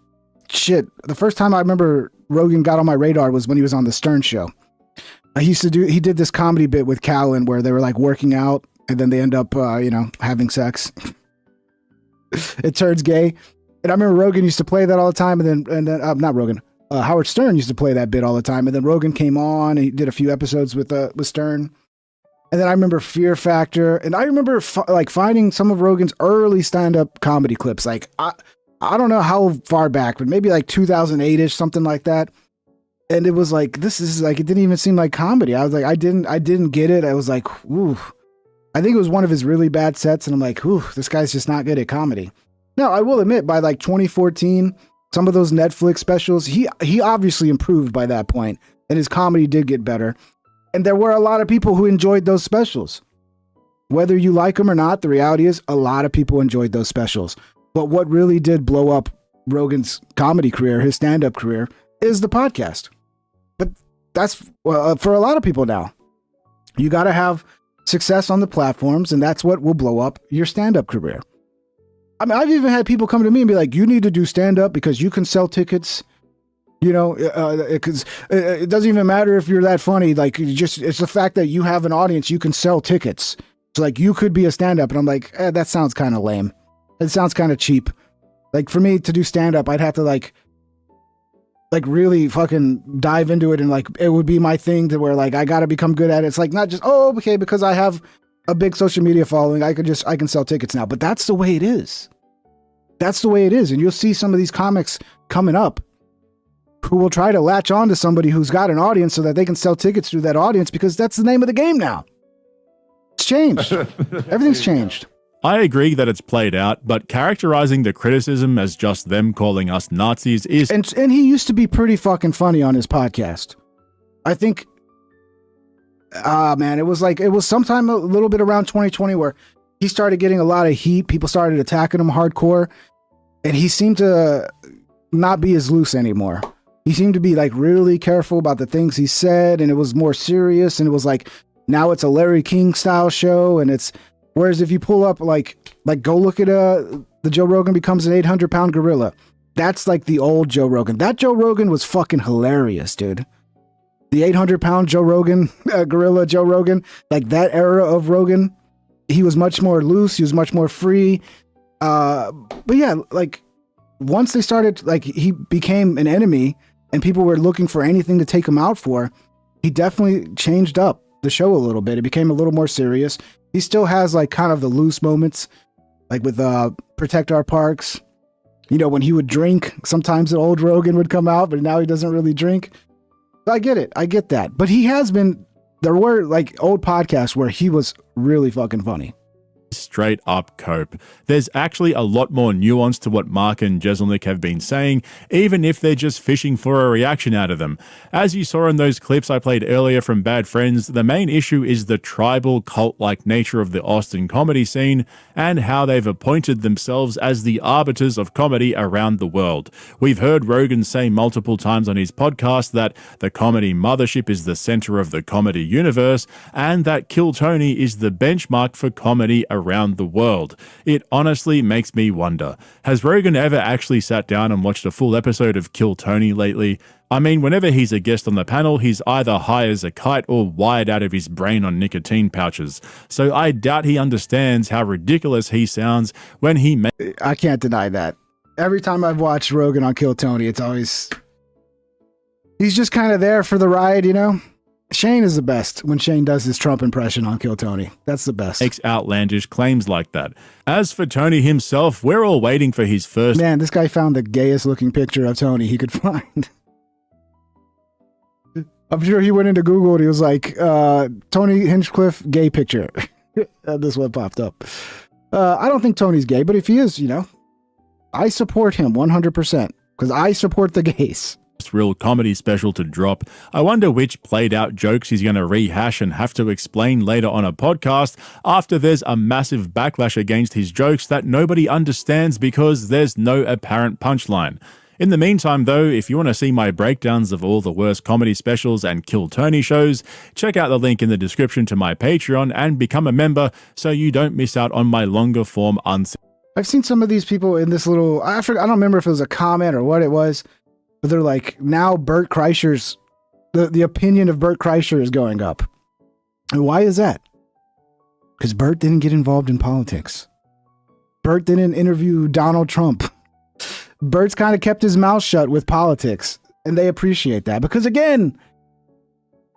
the first time I remember Rogan got on my radar was when he was on the Stern Show. He did this comedy bit with Callan where they were like working out and then they end up, having sex. It turns gay. And I remember Rogan used to play that all the time, and then not Rogan, Howard Stern used to play that bit all the time, and then Rogan came on and he did a few episodes with Stern. And then I remember Fear Factor, and I remember finding some of Rogan's early stand-up comedy clips. Like I don't know how far back, but maybe like 2008ish, something like that. And it was like, this is like, it didn't even seem like comedy. I was like, I didn't get it. I was like, ooh. I think it was one of his really bad sets, and I'm like, ooh, this guy's just not good at comedy. Now, I will admit, by like 2014, some of those Netflix specials, he obviously improved by that point, and his comedy did get better. And there were a lot of people who enjoyed those specials. Whether you like them or not, the reality is a lot of people enjoyed those specials. But what really did blow up Rogan's comedy career, his stand-up career, is the podcast. But that's for a lot of people now. You got to have success on the platforms, and that's what will blow up your stand-up career. I mean, I've even had people come to me and be like, you need to do stand-up because you can sell tickets. You know, because it doesn't even matter if you're that funny. Like, it's the fact that you have an audience, you can sell tickets. So, like, you could be a stand-up. And I'm like, that sounds kind of lame. It sounds kind of cheap. Like, for me to do stand-up, I'd have to, like really fucking dive into it. And, like, it would be my thing to where, like, I got to become good at it. It's like, not just, oh, okay, because I have a big social media following, I can sell tickets now. But that's the way it is. That's the way it is. And you'll see some of these comics coming up who will try to latch on to somebody who's got an audience so that they can sell tickets through that audience, because that's the name of the game now. It's changed. Everything's changed. I agree that it's played out, but characterizing the criticism as just them calling us Nazis is... And he used to be pretty fucking funny on his podcast. I think... man, it was sometime a little bit around 2020 where he started getting a lot of heat. People started attacking him hardcore, and he seemed to not be as loose anymore. He seemed to be like really careful about the things he said, and it was more serious, and it was like, now it's a Larry King style show, and it's, whereas if you pull up like go look at the Joe Rogan Becomes an 800-Pound Gorilla. That's like the old Joe Rogan. That Joe Rogan was fucking hilarious, dude. The 800-pound Joe Rogan, gorilla Joe Rogan, like that era of Rogan, he was much more loose, he was much more free. But yeah, like once they started, like he became an enemy and people were looking for anything to take him out for, he definitely changed up the show a little bit. It became a little more serious. He still has like kind of the loose moments, like with Protect Our Parks. You know, when he would drink, sometimes the old Rogan would come out, but now he doesn't really drink. I get it. I get that. But he has been, there were like old podcasts where he was really fucking funny. Straight up cope. There's actually a lot more nuance to what Mark and Jeselnik have been saying, even if they're just fishing for a reaction out of them. As you saw in those clips I played earlier from Bad Friends, the main issue is the tribal cult-like nature of the Austin comedy scene and how they've appointed themselves as the arbiters of comedy around the world. We've heard Rogan say multiple times on his podcast that the comedy mothership is the center of the comedy universe and that Kill Tony is the benchmark for comedy around the world. It honestly makes me wonder, has Rogan ever actually sat down and watched a full episode of Kill Tony lately? I mean, whenever he's a guest on the panel, he's either high as a kite or wired out of his brain on nicotine pouches. So I doubt he understands how ridiculous he sounds when he I can't deny that. Every time I've watched Rogan on Kill Tony, it's always... he's just kind of there for the ride, you know? Shane is the best when Shane does his Trump impression on Kill Tony. That's the best. Makes outlandish claims like that. As for Tony himself, we're all waiting for his first... Man, this guy found the gayest looking picture of Tony he could find. I'm sure he went into Google and he was like, Tony Hinchcliffe gay picture. This one popped up. I don't think Tony's gay, but if he is, you know, I support him 100% because I support the gays. Real comedy special to drop. I wonder which played out jokes he's going to rehash and have to explain later on a podcast after there's a massive backlash against his jokes that nobody understands because there's no apparent punchline. In the meantime, though, if you want to see my breakdowns of all the worst comedy specials and Kill Tony shows, check out the link in the description to my Patreon and become a member so you don't miss out on my longer form I've seen some of these people in this little... I don't remember if it was a comment or what it was, but they're like, now Bert Kreischer's... The opinion of Bert Kreischer is going up. And why is that? Because Bert didn't get involved in politics. Bert didn't interview Donald Trump. Bert's kind of kept his mouth shut with politics, and they appreciate that because, again,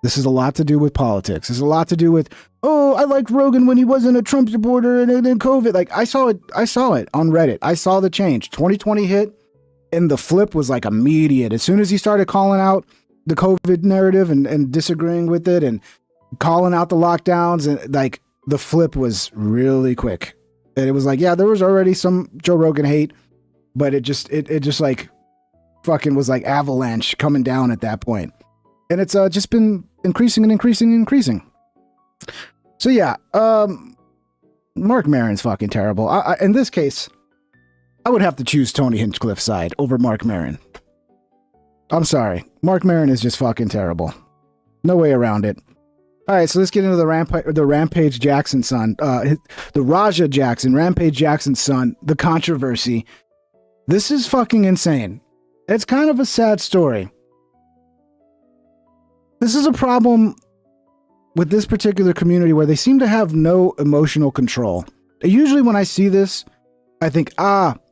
this is a lot to do with politics. It's a lot to do with, oh, I liked Rogan when he wasn't a Trump supporter and then COVID. Like, I saw it on Reddit. I saw the change. 2020 hit, and the flip was like immediate. As soon as he started calling out the COVID narrative and disagreeing with it and calling out the lockdowns, and like the flip was really quick. And it was like, yeah, there was already some Joe Rogan hate, but it just like fucking was like avalanche coming down at that point. And it's just been increasing and increasing and increasing. So yeah, Marc Maron's fucking terrible. In this case, I would have to choose Tony Hinchcliffe's side over Marc Maron. I'm sorry. Marc Maron is just fucking terrible. No way around it. All right, so let's get into the Rampage Jackson son. The Raja Jackson, Rampage Jackson's son, the controversy. This is fucking insane. It's kind of a sad story. This is a problem with this particular community where they seem to have no emotional control. Usually when I see this, I think,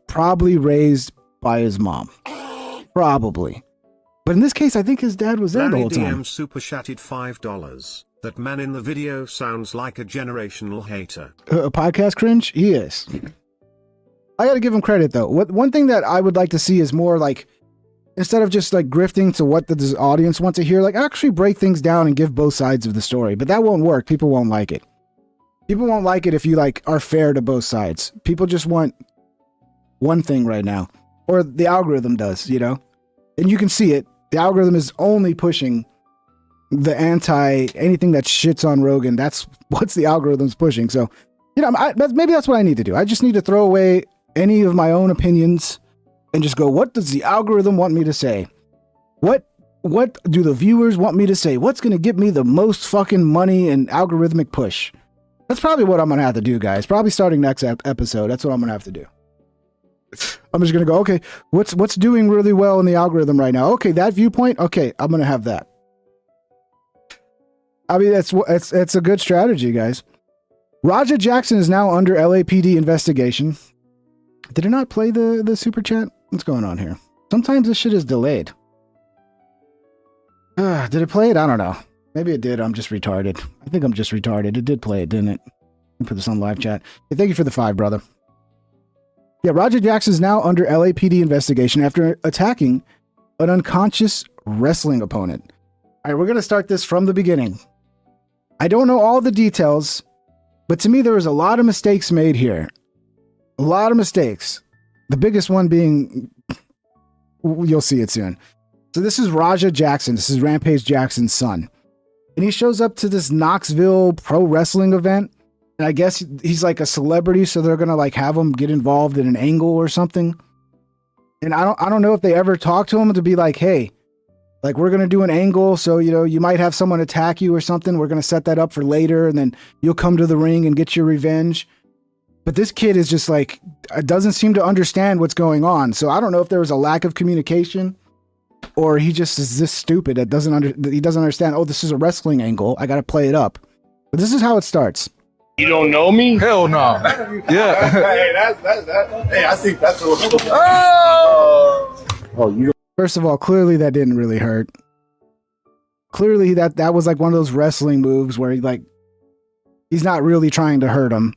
probably raised by his mom. Probably. But in this case, I think his dad was there the whole time. DM super chatted $5. That man in the video sounds like a generational hater. A podcast cringe? He is. I gotta give him credit though. One thing that I would like to see is more like, instead of just like grifting to what the audience wants to hear, like actually break things down and give both sides of the story. But that won't work. People won't like it. People won't like it if you like are fair to both sides. People just want one thing right now. Or the algorithm does, you know? And you can see it. The algorithm is only pushing the anything that shits on Rogan. That's what's the algorithm's pushing. So, you know, maybe that's what I need to do. I just need to throw away any of my own opinions and just go, what does the algorithm want me to say? What do the viewers want me to say? What's going to get me the most fucking money and algorithmic push? That's probably what I'm going to have to do, guys. Probably starting next episode. That's what I'm going to have to do. I'm just going to go, okay, what's doing really well in the algorithm right now? Okay, that viewpoint. Okay, I'm going to have that. I mean, it's a good strategy, guys. Raja Jackson is now under LAPD investigation. Did it not play the super chat? What's going on here? Sometimes this shit is delayed. Did it play it? I don't know. Maybe it did. I'm just retarded. I think I'm just retarded. It did play it, didn't it? Let me put this on live chat. Hey, thank you for the 5, brother. Yeah, Raja Jackson is now under LAPD investigation after attacking an unconscious wrestling opponent. All right, we're going to start this from the beginning. I don't know all the details, but to me, there was a lot of mistakes made here. A lot of mistakes. The biggest one being, you'll see it soon. So this is Raja Jackson. This is Rampage Jackson's son. And he shows up to this Knoxville pro wrestling event. And I guess he's like a celebrity, so they're going to like have him get involved in an angle or something. And I don't know if they ever talked to him to be like, hey, like we're going to do an angle. So, you know, you might have someone attack you or something. We're going to set that up for later. And then you'll come to the ring and get your revenge. But this kid is just like, doesn't seem to understand what's going on. So I don't know if there was a lack of communication or he just is this stupid that he doesn't understand. Oh, this is a wrestling angle. I got to play it up. But this is how it starts. You don't know me? Hell no. Yeah. Hey, that. Hey, I think that's what. Oh, you. First of all, clearly that didn't really hurt. Clearly that was like one of those wrestling moves where he's not really trying to hurt him.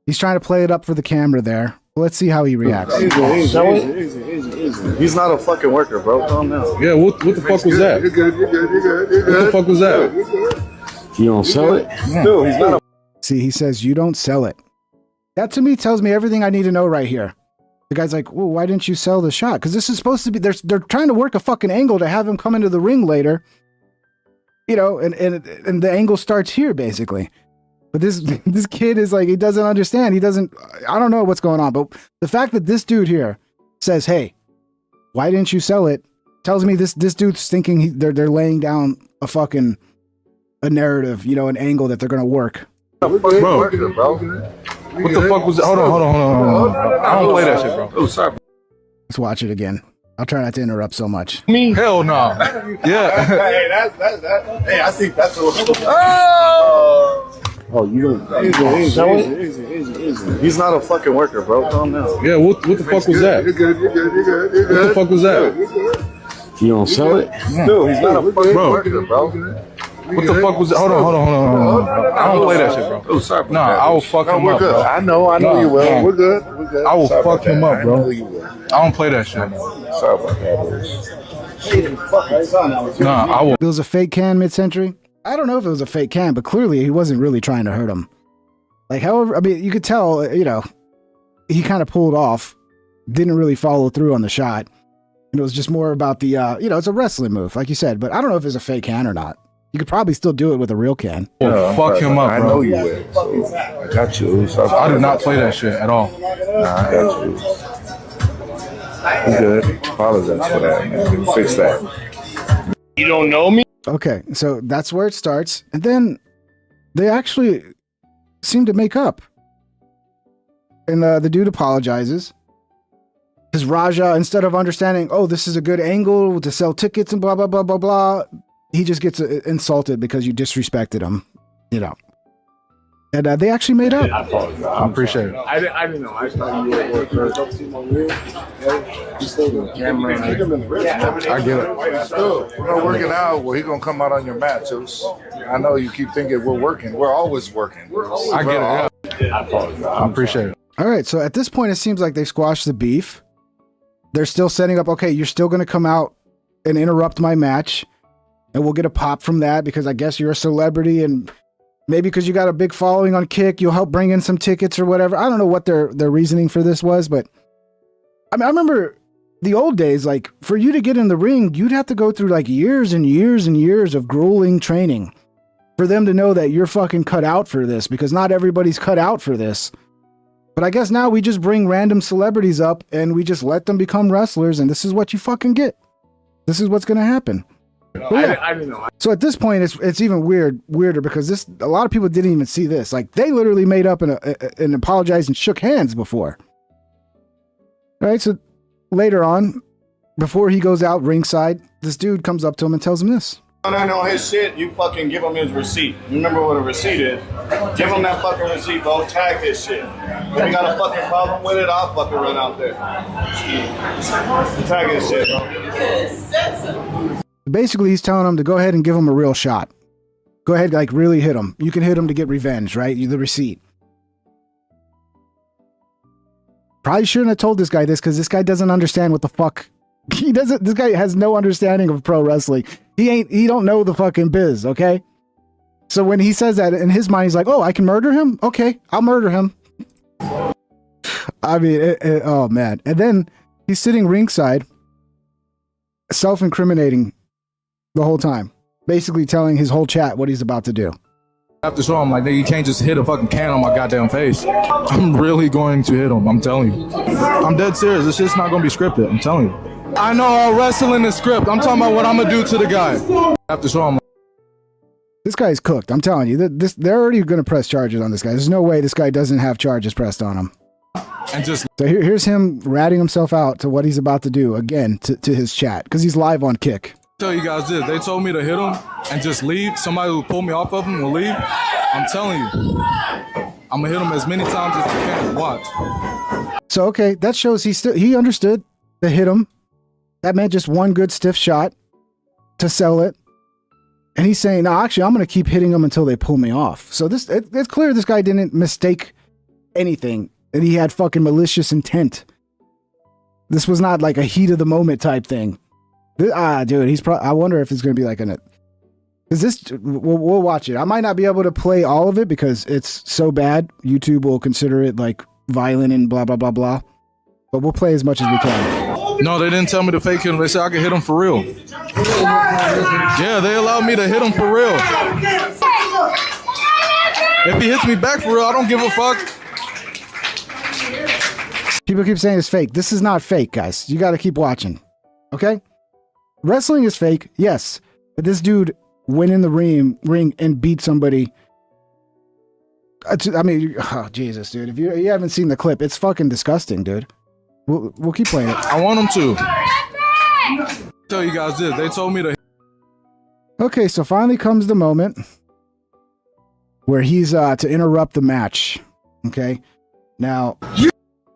He's trying to play it up for the camera there. Let's see how he reacts. Easy. He's not a fucking worker, bro. Calm down. Yeah, what the fuck was that? You're good. What the fuck was that? You don't sell it? Dude, he's not a. See, he says, you don't sell it. That to me tells me everything I need to know right here. The guy's like, well, why didn't you sell the shot? Because this is supposed to be, they're trying to work a fucking angle to have him come into the ring later. You know, and the angle starts here, basically. But this kid is like, he doesn't understand. I don't know what's going on. But the fact that this dude here says, hey, why didn't you sell it? Tells me this dude's thinking they're laying down a narrative, you know, an angle that they're going to work. Bro, what the fuck was that? Hold on. I don't play that shit, bro. Oh, sorry. Let's watch it again. I'll try not to interrupt so much. Me? Hell no. Yeah. Hey, that's. Hey, I think that's what. Oh, you don't sell it? Easy. He's not a fucking worker, bro. Calm down. Yeah, what the fuck was that? You're good. What the fuck was that? You don't sell it? Dude, he's not a fucking worker, bro. What the fuck was that? Hold on. I don't play that shit, bro. Oh, sorry. Nah, I will fuck him up, bro. I know you will. We're good. I will fuck him up, bro. I don't play that shit. Sorry about that. Nah, I will. It was a fake can mid-century. I don't know if it was a fake can, but clearly he wasn't really trying to hurt him. Like, however, I mean, you could tell, you know, he kind of pulled off, didn't really follow through on the shot. And it was just more about the, you know, it's a wrestling move, like you said, but I don't know if it's a fake can or not. You could probably still do it with a real can. Oh, fuck him up, bro. I know you will. So I got you. I do not play that shit at all. Nah, I got you. You good. Apologize for that, man. Fix that. You don't know me? Okay, so that's where it starts. And then they actually seem to make up. And the dude apologizes. Because Raja, instead of understanding, oh, this is a good angle to sell tickets and blah, blah, blah, blah, blah, he just gets insulted because you disrespected him, you know. And they actually made up. I appreciate it. I didn't know. I thought you were camera. I get it. We're not working out. Well, he's going to come out on your mat, too. I know you keep thinking we're working. We're always working. I get it. Yeah. I appreciate it. All right, so at this point, it seems like they've squashed the beef. They're still setting up, okay, you're still going to come out and interrupt my match. And we'll get a pop from that because I guess you're a celebrity and maybe because you got a big following on Kick, you'll help bring in some tickets or whatever. I don't know what their reasoning for this was, but I mean, I remember the old days, like for you to get in the ring, you'd have to go through like years and years and years of grueling training for them to know that you're fucking cut out for this because not everybody's cut out for this. But I guess now we just bring random celebrities up and we just let them become wrestlers and this is what you fucking get. This is what's going to happen. Yeah. I didn't know. So at this point, it's even weirder because a lot of people didn't even see this. Like they literally made up and apologized and shook hands before. All right, so later on, before he goes out ringside, this dude comes up to him and tells him this. No, his shit, you fucking give him his receipt. You remember what a receipt is? Give him that fucking receipt, bro. Tag his shit. If you got a fucking problem with it, I'll fucking run out there. Tag his shit, bro. Basically, he's telling him to go ahead and give him a real shot. Go ahead, like really hit him. You can hit him to get revenge, right? The receipt. Probably shouldn't have told this guy this because this guy doesn't understand what the fuck. He doesn't. This guy has no understanding of pro wrestling. He don't know the fucking biz. Okay. So when he says that in his mind, he's like, "Oh, I can murder him. Okay, I'll murder him." I mean, oh man. And then he's sitting ringside, self-incriminating. The whole time, basically telling his whole chat what he's about to do. I have to show him, like, you can't just hit a fucking can on my goddamn face. I'm really going to hit him, I'm telling you. I'm dead serious, this shit's not gonna be scripted, I'm telling you. I know all wrestling is script, I'm talking about what I'm gonna do to the guy. I have to show him. This guy's cooked, I'm telling you. They're already gonna press charges on this guy. There's no way this guy doesn't have charges pressed on him. And just so here's him ratting himself out to what he's about to do again to his chat, because he's live on Kick. Tell you guys this, they told me to hit him and just leave. Somebody who pull me off of him will leave. I'm telling you, I'm gonna hit him as many times as I can. Watch. So okay, that shows he understood to hit him. That meant just one good stiff shot to sell it. And he's saying, no, actually, I'm gonna keep hitting him until they pull me off. So it's clear this guy didn't mistake anything, and he had fucking malicious intent. This was not like a heat of the moment type thing. Dude, I wonder if it's going to be like is this, we'll watch it. I might not be able to play all of it because it's so bad. YouTube will consider it like violent and blah, blah, blah, blah. But we'll play as much as we can. No, they didn't tell me to fake him. They said I could hit him for real. Yeah, they allowed me to hit him for real. If he hits me back for real, I don't give a fuck. People keep saying it's fake. This is not fake, guys. You got to keep watching. Okay? Wrestling is fake, yes. But this dude went in the ring and beat somebody. I mean, oh, Jesus, dude. If you haven't seen the clip, it's fucking disgusting, dude. We'll keep playing it. I want him to. Tell you guys this. They told me to. Okay, so finally comes the moment where he's to interrupt the match. Okay. Now,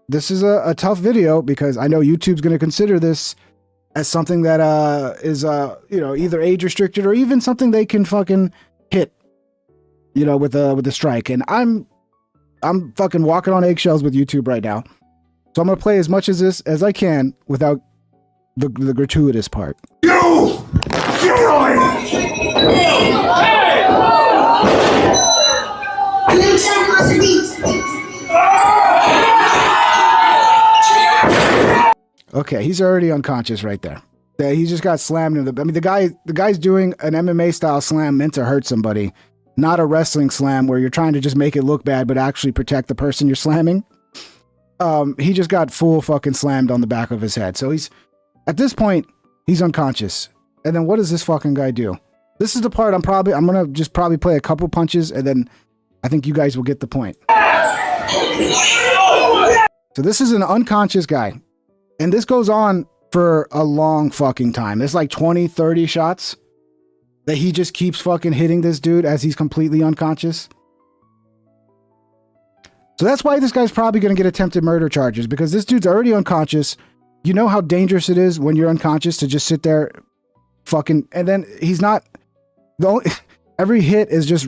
this is a tough video because I know YouTube's going to consider this as something that is either age restricted or even something they can fucking hit, with the strike. And I'm fucking walking on eggshells with YouTube right now. So I'm gonna play as much as this as I can without the gratuitous part. Okay, he's already unconscious right there. Yeah, he just got slammed in the. I mean, the guy's doing an MMA style slam meant to hurt somebody, not a wrestling slam where you're trying to just make it look bad but actually protect the person you're slamming. He just got full fucking slammed on the back of his head. So at this point, he's unconscious. And then what does this fucking guy do? This is the part I'm gonna just probably play a couple punches and then I think you guys will get the point. So this is an unconscious guy. And this goes on for a long fucking time. It's like 20, 30 shots that he just keeps fucking hitting this dude as he's completely unconscious. So that's why this guy's probably going to get attempted murder charges, because this dude's already unconscious. You know how dangerous it is when you're unconscious to just sit there fucking, and then he's not, every hit is just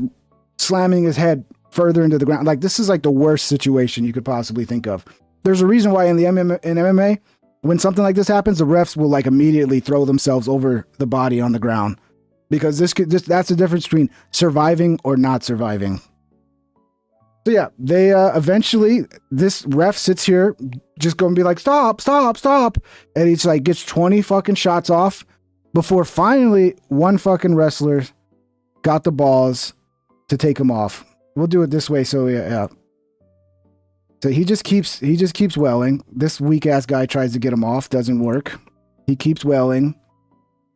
slamming his head further into the ground. Like, this is like the worst situation you could possibly think of. There's a reason why in MMA, when something like this happens, the refs will like immediately throw themselves over the body on the ground, because that's the difference between surviving or not surviving. So yeah, they eventually, this ref sits here just going to be like, stop, stop, stop. And he's like, gets 20 fucking shots off before finally one fucking wrestler got the balls to take him off. We'll do it this way. So yeah. So he just keeps wailing. This weak ass guy tries to get him off. Doesn't work. He keeps wailing.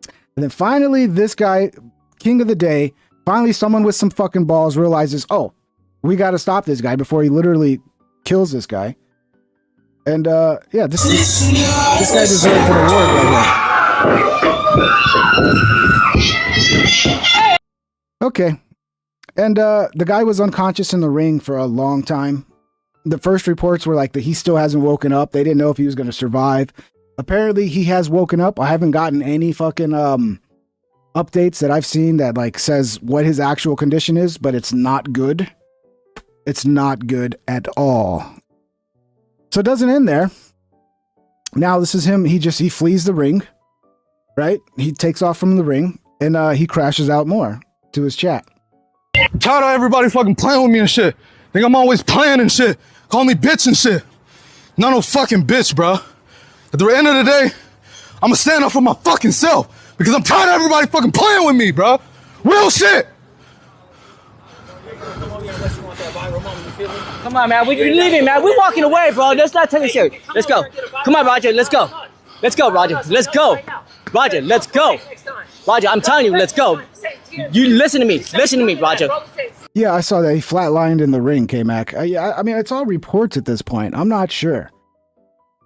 And then finally, this guy, king of the day, finally someone with some fucking balls realizes, oh, we got to stop this guy before he literally kills this guy. And yeah, this guy deserves an award right here. Okay. And the guy was unconscious in the ring for a long time. The first reports were like that he still hasn't woken up. They didn't know if he was going to survive. Apparently he has woken up. I haven't gotten any fucking updates that I've seen that like says what his actual condition is, but it's not good. It's not good at all. So it doesn't end there. Now this is him. He flees the ring, right? He takes off from the ring and he crashes out more to his chat. I'm tired of everybody fucking playing with me and shit. Think I'm always playing and shit. Call me bitch and shit. Not no fucking bitch, bro. At the end of the day, I'm gonna stand up for my fucking self because I'm tired of everybody fucking playing with me, bro. Real shit. Come on, man. We're leaving, man. We're walking away, bro. Let's not take it serious. Let's go. Come on, Roger. Let's go. Let's go, Roger. Let's go. Roger, let's go. Roger, I'm telling you, let's go. You listen to me. Listen to me, Roger. Yeah, I saw that he flatlined in the ring, K-Mac. I mean, it's all reports at this point. I'm not sure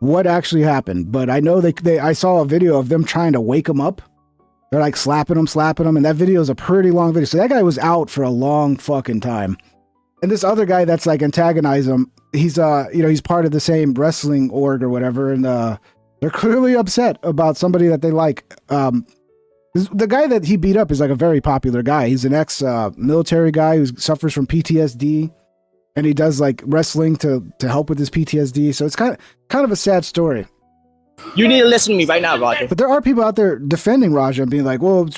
what actually happened, but I know I saw a video of them trying to wake him up. They're like slapping him, and that video is a pretty long video. So that guy was out for a long fucking time. And this other guy that's like antagonizing him, he's he's part of the same wrestling org or whatever, and they're clearly upset about somebody that they like. The guy that he beat up is like a very popular guy. He's an ex-military guy who suffers from PTSD, and he does like wrestling to help with his PTSD. So it's kind of a sad story. You need to listen to me right now, Roger. But there are people out there defending Raja and being like, well,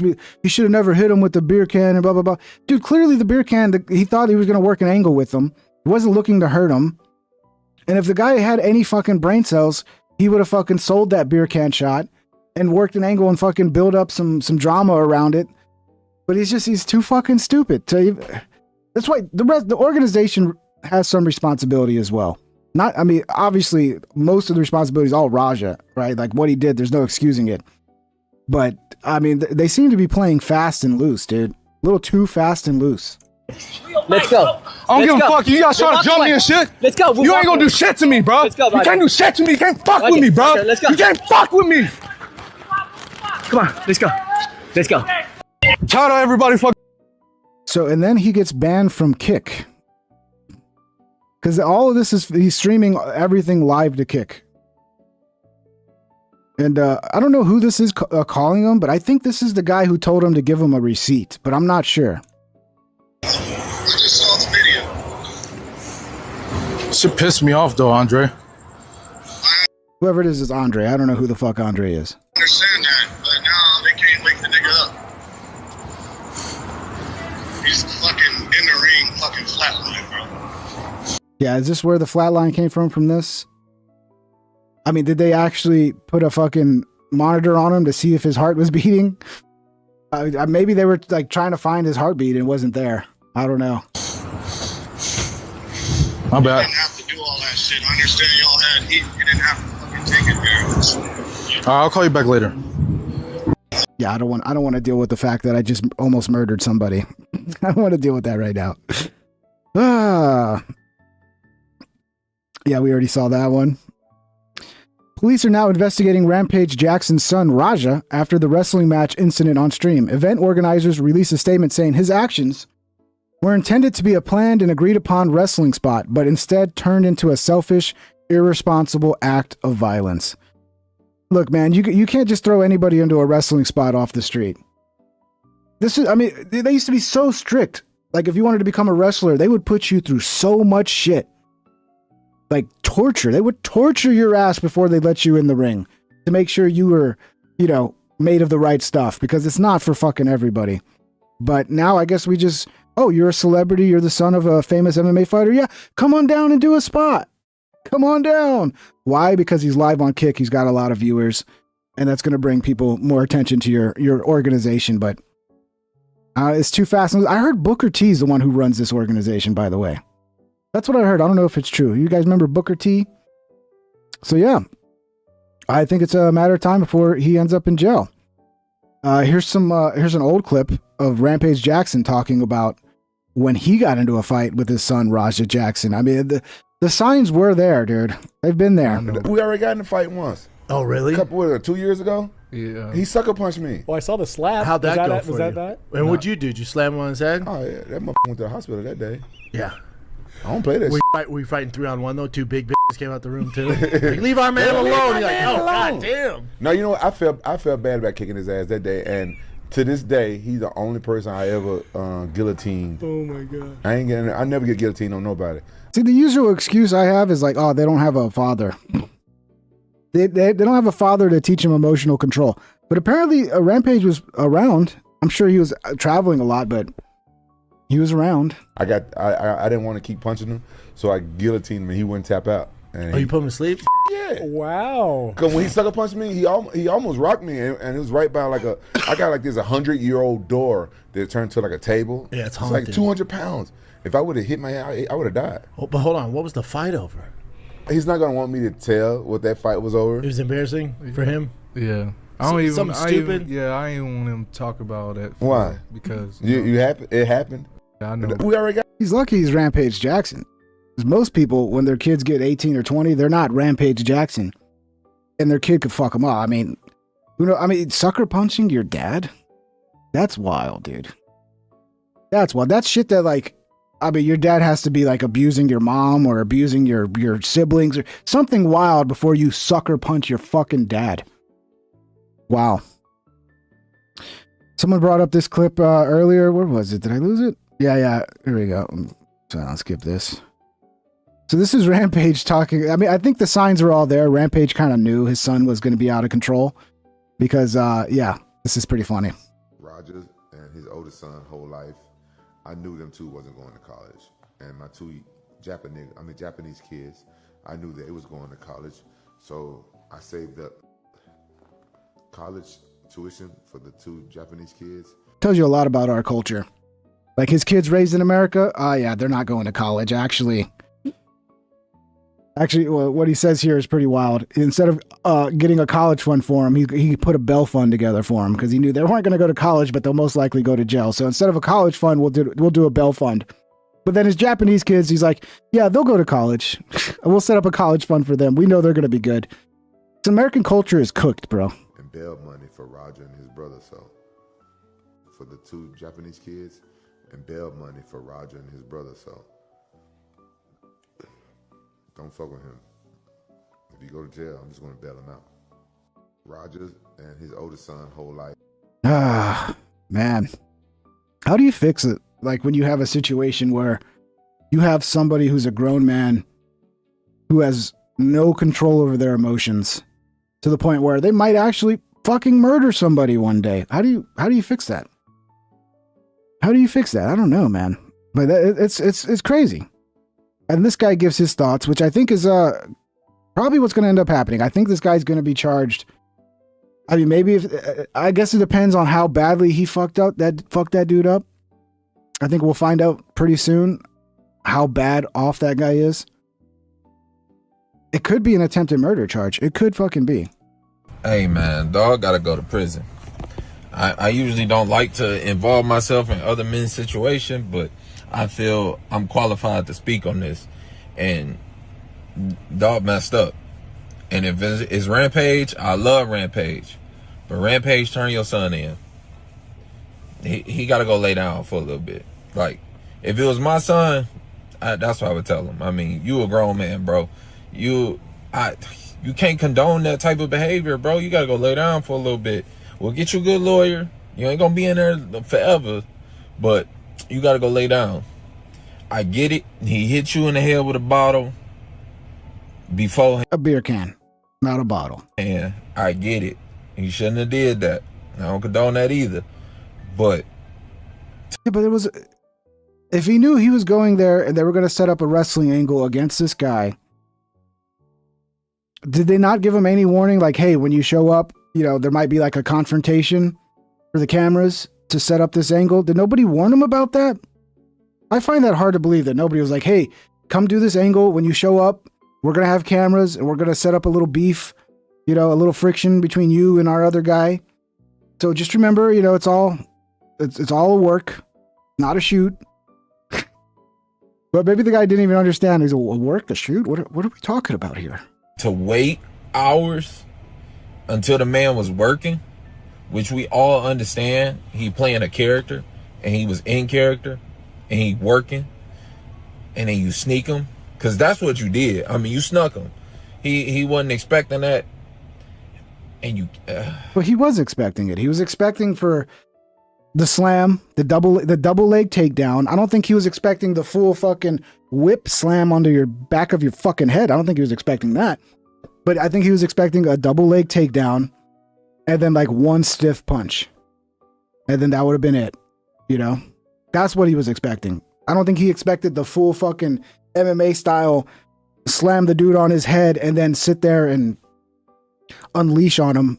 he should have never hit him with the beer can and blah, blah, blah. Dude, clearly the beer can, he thought he was going to work an angle with him. He wasn't looking to hurt him. And if the guy had any fucking brain cells, he would have fucking sold that beer can shot and worked an angle and fucking build up some drama around it. But he's too fucking stupid. That's why the organization has some responsibility as well. Obviously, most of the responsibility is all Raja, right? Like what he did, there's no excusing it. But, I mean, they seem to be playing fast and loose, dude. A little too fast and loose. Let's go. I don't give a fuck. You guys trying to jump me and shit? Let's go. You ain't gonna do shit to me, bro. Let's go, you can't do shit to me. You can't fuck with me, bro. Let's go. You can't fuck with me. Come on, let's go. Let's go. I'm tired of everybody fucking. So, and then he gets banned from Kick. Because all of this is, he's streaming everything live to Kick. And I don't know who this is calling him, but I think this is the guy who told him to give him a receipt, but I'm not sure. I just saw the video. Shit pissed me off though, Andre. Whoever it is Andre. I don't know who the fuck Andre is. I understand that, but now they can't wake the nigga up. He's fucking in the ring, fucking flatline, bro. Yeah, is this where the flatline came from this? I mean, did they actually put a fucking monitor on him to see if his heart was beating? Maybe they were like trying to find his heartbeat and it wasn't there. I don't know. My bad. You didn't have to do all that shit. I understand y'all had heat. You didn't have to fucking take it there. I'll call you back later. Yeah, I don't want to deal with the fact that I just almost murdered somebody. I don't want to deal with that right now. Yeah, we already saw that one. Police are now investigating Rampage Jackson's son, Raja, after the wrestling match incident on stream. Event organizers released a statement saying his actions were intended to be a planned and agreed upon wrestling spot, but instead turned into a selfish, irresponsible act of violence. Look, man, you can't just throw anybody into a wrestling spot off the street. They used to be so strict. Like, if you wanted to become a wrestler, they would put you through so much shit. Like torture. They would torture your ass before they let you in the ring to make sure you were, made of the right stuff, because it's not for fucking everybody. But now I guess we just, you're a celebrity, you're the son of a famous MMA fighter. Yeah, come on down and do a spot. Come on down. Why? Because he's live on Kick. He's got a lot of viewers, and that's going to bring people more attention to your organization. But it's too fast. I heard Booker T is the one who runs this organization, by the way. That's what I heard. I don't know if it's true. You guys remember Booker T? So yeah, I think it's a matter of time before he ends up in jail. Here's an old clip of Rampage Jackson talking about when he got into a fight with his son, Raja Jackson. I mean, the signs were there, dude. They've been there. We already got in a fight once. Oh, really? 2 years ago? Yeah. He sucker punched me. Well, I saw the slap. How'd that go for was you? that? And what'd you do? Did you slam him on his head? Oh, yeah. That motherfucker went to the hospital that day. Yeah. I don't play that shit. Were you fighting 3-on-1 though? Two big bitches came out the room too. Like, leave our man alone. You're like, oh god damn. No, you know what? I felt bad about kicking his ass that day, and to this day, he's the only person I ever guillotined. Oh my god. I never get guillotined on nobody. See, the usual excuse I have is like, they don't have a father. They don't have a father to teach him emotional control. But apparently, Rampage was around. I'm sure he was traveling a lot, but he was around. I didn't want to keep punching him, so I guillotined him and he wouldn't tap out. And you put him to sleep? Yeah. Wow. Because when he sucker punched me, he almost rocked me, and it was right by I got this 100-year-old door that turned to like a table. Yeah, it's like 200 pounds. If I would have hit my head, I would have died. Oh, but hold on, what was the fight over? He's not gonna want me to tell what that fight was over. It was embarrassing for him. Yeah. I don't even. Something stupid. I ain't want him to talk about it. Why? Because it happened. I know. We already got. He's lucky he's Rampage Jackson. Because most people, when their kids get 18 or 20, they're not Rampage Jackson, and their kid could fuck them up. I mean, sucker punching your dad? That's wild, dude. That's wild. That's shit that your dad has to be like abusing your mom or abusing your siblings or something wild before you sucker punch your fucking dad. Wow. Someone brought up this clip earlier. Where was it? Did I lose it? Yeah. Here we go. So I'll skip this. So this is Rampage talking. I mean, I think the signs were all there. Rampage kind of knew his son was going to be out of control because, this is pretty funny. Rogers and his oldest son, whole life, I knew them two wasn't going to college. And my two Japanese kids, I knew that it was going to college. So I saved up college tuition for the two Japanese kids. Tells you a lot about our culture. Like his kids raised in America, they're not going to college. Actually, what he says here is pretty wild. Instead of getting a college fund for him, he put a bail fund together for him because he knew they weren't going to go to college, but they'll most likely go to jail. So instead of a college fund, we'll do a bail fund. But then his Japanese kids, he's like, yeah, they'll go to college. We'll set up a college fund for them. We know they're going to be good. This American culture is cooked, bro. And bail money for Roger and his brother. So for the two Japanese kids, and bail money for Roger and his brother. So don't fuck with him. If you go to jail, I'm just going to bail him out. Roger and his oldest son whole life. Ah, man. How do you fix it? Like when you have a situation where you have somebody who's a grown man who has no control over their emotions to the point where they might actually fucking murder somebody one day. How do you fix that? How do you fix that? I don't know, man. But it's crazy. And this guy gives his thoughts, which I think is probably what's going to end up happening. I think this guy's going to be charged. I mean, maybe I guess it depends on how badly he fucked that dude up. I think we'll find out pretty soon how bad off that guy is. It could be an attempted murder charge. It could fucking be. Hey man, dog gotta go to prison. I usually don't like to involve myself in other men's situation, but I feel I'm qualified to speak on this. And dog messed up. And if it's Rampage, I love Rampage. But Rampage, turn your son in. He gotta go lay down for a little bit. Like, if it was my son, that's what I would tell him. I mean, you a grown man, bro. You can't condone that type of behavior, bro. You gotta go lay down for a little bit. We'll get you a good lawyer. You ain't gonna be in there forever, but you gotta go lay down. I get it. He hit you in the head with a bottle before a beer can, not a bottle. And I get it. He shouldn't have did that. I don't condone that either. But yeah, but it was, if he knew he was going there and they were going to set up a wrestling angle against this guy, did they not give him any warning? Like, hey, when you show up, you know, there might be like a confrontation for the cameras to set up this angle. Did nobody warn him about that? I find that hard to believe that nobody was like, hey, come do this angle. When you show up, we're going to have cameras and we're going to set up a little beef, you know, a little friction between you and our other guy. So just remember, you know, it's all a work, not a shoot. But maybe the guy didn't even understand. He's a work, a shoot? What are we talking about here? To wait hours until the man was working, which we all understand, he playing a character and he was in character and he working, and then you sneak him, because that's what you did. I mean, you snuck him. He wasn't expecting that, and you. Well, he was expecting it. He was expecting for the slam, the double leg takedown. I don't think he was expecting the full fucking whip slam onto your back of your fucking head. I don't think he was expecting that. But I think he was expecting a double leg takedown and then like one stiff punch. And then that would have been it. You know? That's what he was expecting. I don't think he expected the full fucking MMA style slam the dude on his head and then sit there and unleash on him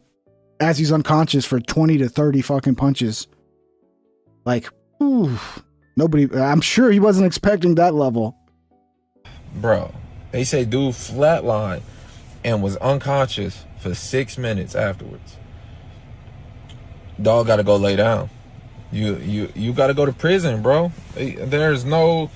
as he's unconscious for 20 to 30 fucking punches. Like, ooh, nobody, I'm sure he wasn't expecting that level. Bro, they say dude flatlined and was unconscious for 6 minutes afterwards. Dog gotta go lay down. You gotta go to prison, bro. There's no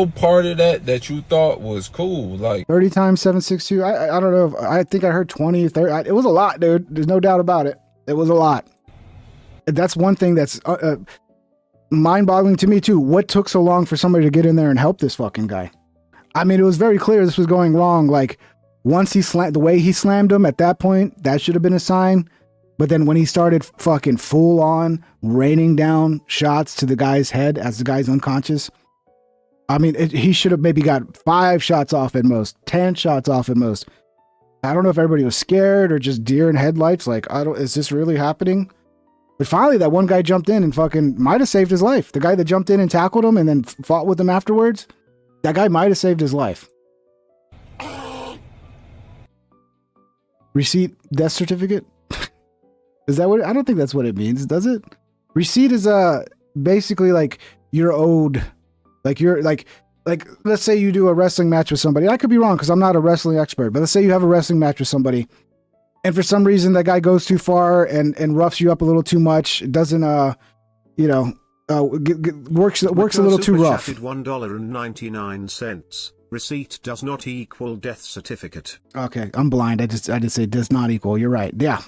part of that you thought was cool. Like 30 times 762. I don't know. I think I heard 20, 30. It was a lot, dude. There's no doubt about it. It was a lot. That's one thing that's mind-boggling to me too. What took so long for somebody to get in there and help this fucking guy? I mean, it was very clear this was going wrong. Like once the way he slammed him at that point, that should have been a sign. But then when he started fucking full on raining down shots to the guy's head as the guy's unconscious, I mean, he should have maybe got 5 shots off at most, 10 shots off at most. I don't know if everybody was scared or just deer in headlights. Like, is this really happening? But finally, that one guy jumped in and fucking might have saved his life. The guy that jumped in and tackled him and then fought with him afterwards, that guy might have saved his life. Receipt, death certificate? Is that what? I don't think that's what it means, does it? Receipt is basically like you're owed, like you're like let's say you do a wrestling match with somebody. I could be wrong because I'm not a wrestling expert, but let's say you have a wrestling match with somebody, and for some reason that guy goes too far and roughs you up a little too much. It doesn't works a little too rough. $1.99. Receipt does not equal death certificate. Okay, I'm blind. I just say does not equal. You're right. Yeah.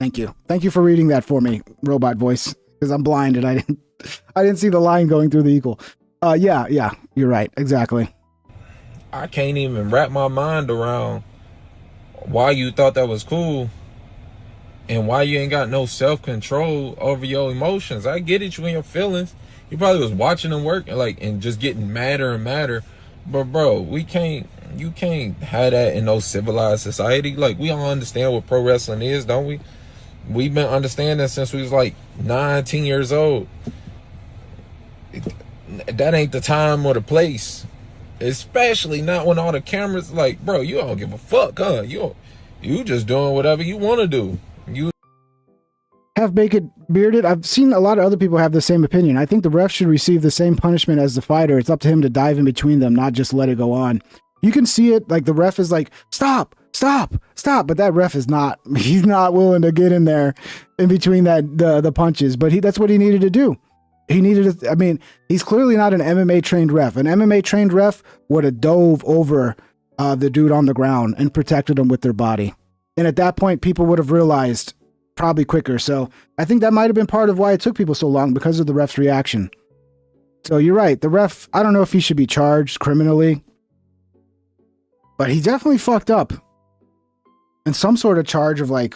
Thank you. Thank you for reading that for me, robot voice. because I'm blinded. I didn't see the line going through the eagle. Yeah, you're right. Exactly. I can't even wrap my mind around why you thought that was cool and why you ain't got no self-control over your emotions. I get it, you and your feelings. You probably was watching them work and just getting madder and madder. But bro, you can't have that in no civilized society. Like, we all understand what pro wrestling is, don't we? We've been understanding since we was like 9-10 years old. That ain't the time or the place. Especially not when all the cameras, like, bro, you don't give a fuck, huh? You just doing whatever you want to do. You Half baked bearded. I've seen a lot of other people have the same opinion. I think the ref should receive the same punishment as the fighter. It's up to him to dive in between them, not just let it go on. You can see it, like the ref is like, stop, but that ref is not. He's not willing to get in there in between the punches. But that's what he needed to do. He needed to, I mean, he's clearly not an MMA trained ref. An MMA trained ref would have dove over the dude on the ground and protected him with their body. And at that point, people would have realized probably quicker. So I think that might have been part of why it took people so long, because of the ref's reaction. So you're right. The ref, I don't know if he should be charged criminally, but he definitely fucked up. And some sort of charge of like,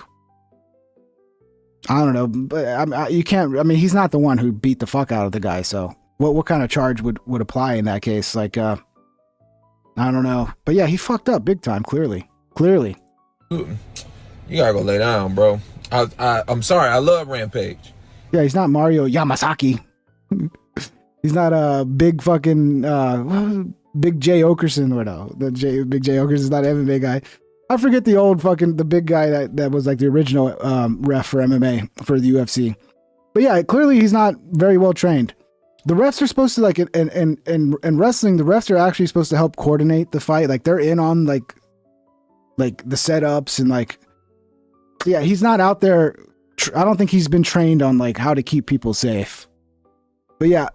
I don't know, but you can't, I mean, he's not the one who beat the fuck out of the guy. So what kind of charge would apply in that case? Like, I don't know. But yeah, he fucked up big time, clearly. You gotta go lay down, bro. I'm sorry, I love Rampage. Yeah, he's not Mario Yamasaki. He's not a big fucking Big J Okerson or no. Big J Okerson is not an MMA guy. I forget the big guy that was like the original ref for MMA for the UFC. But yeah, clearly he's not very well trained. The refs are supposed to like in wrestling, the refs are actually supposed to help coordinate the fight. Like they're in on like the setups and like, yeah, he's not out there. I don't think he's been trained on like how to keep people safe. But yeah,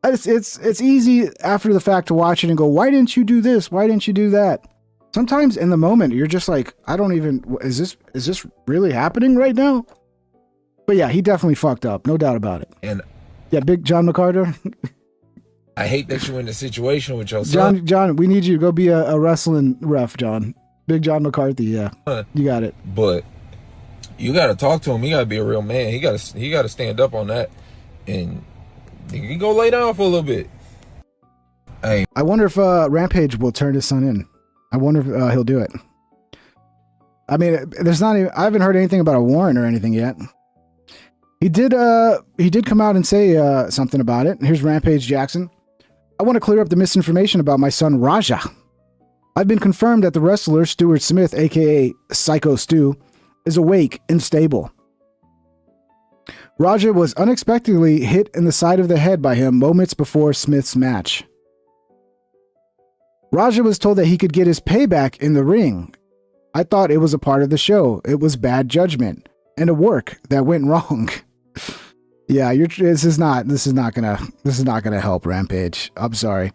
it's easy after the fact to watch it and go, why didn't you do this? Why didn't you do that? Sometimes in the moment, you're just like, is this really happening right now? But yeah, he definitely fucked up. No doubt about it. And yeah, Big John McCarter. I hate that you're in a situation with your son. John, we need you to go be a wrestling ref, John. Big John McCarthy, yeah. You got it. But you got to talk to him. He got to be a real man. He got to stand up on that. And he can go lay down for a little bit. Hey. I wonder if Rampage will turn his son in. I wonder if he'll do it. I mean, I haven't heard anything about a warrant or anything yet. He did come out and say something about it. Here's Rampage Jackson. I want to clear up the misinformation about my son Raja. I've been confirmed that the wrestler Stuart Smith, aka Psycho Stu, is awake and stable. Raja was unexpectedly hit in the side of the head by him moments before Smith's match. Raja was told that he could get his payback in the ring. I thought it was a part of the show. It was bad judgment and a work that went wrong. Yeah, this is not gonna help Rampage. I'm sorry.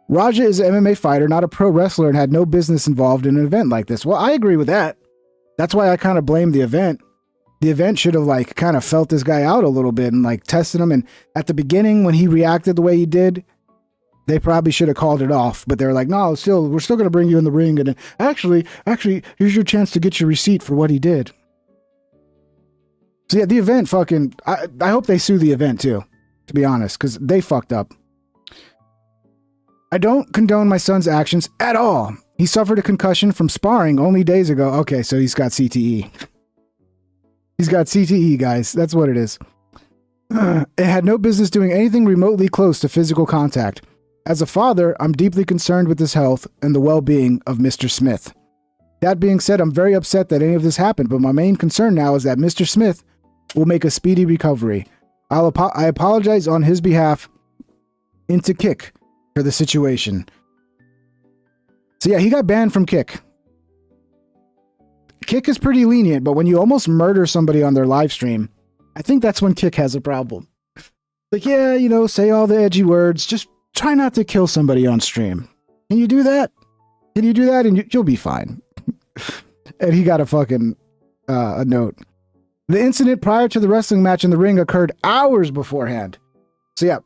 Raja is an MMA fighter, not a pro wrestler, and had no business involved in an event like this. Well, I agree with that. That's why I kind of blame the event. The event should have like kind of felt this guy out a little bit and like tested him. And at the beginning, when he reacted the way he did, they probably should have called it off. But they're like, no, we're still going to bring you in the ring. And actually, here's your chance to get your receipt for what he did. So yeah, the event fucking, I hope they sue the event too, to be honest, because they fucked up. I don't condone my son's actions at all. He suffered a concussion from sparring only days ago. Okay, so he's got CTE. He's got CTE, guys. That's what it is. It had no business doing anything remotely close to physical contact. As a father, I'm deeply concerned with his health and the well-being of Mr. Smith. That being said, I'm very upset that any of this happened, but my main concern now is that Mr. Smith will make a speedy recovery. I apologize on his behalf into Kick for the situation. So yeah, he got banned from Kick. Kick is pretty lenient, but when you almost murder somebody on their live stream, I think that's when Kick has a problem. Like, yeah, say all the edgy words, just try not to kill somebody on stream. Can you do that? Can you do that? And you'll be fine. And he got a fucking a note. The incident prior to the wrestling match in the ring occurred hours beforehand. So yeah,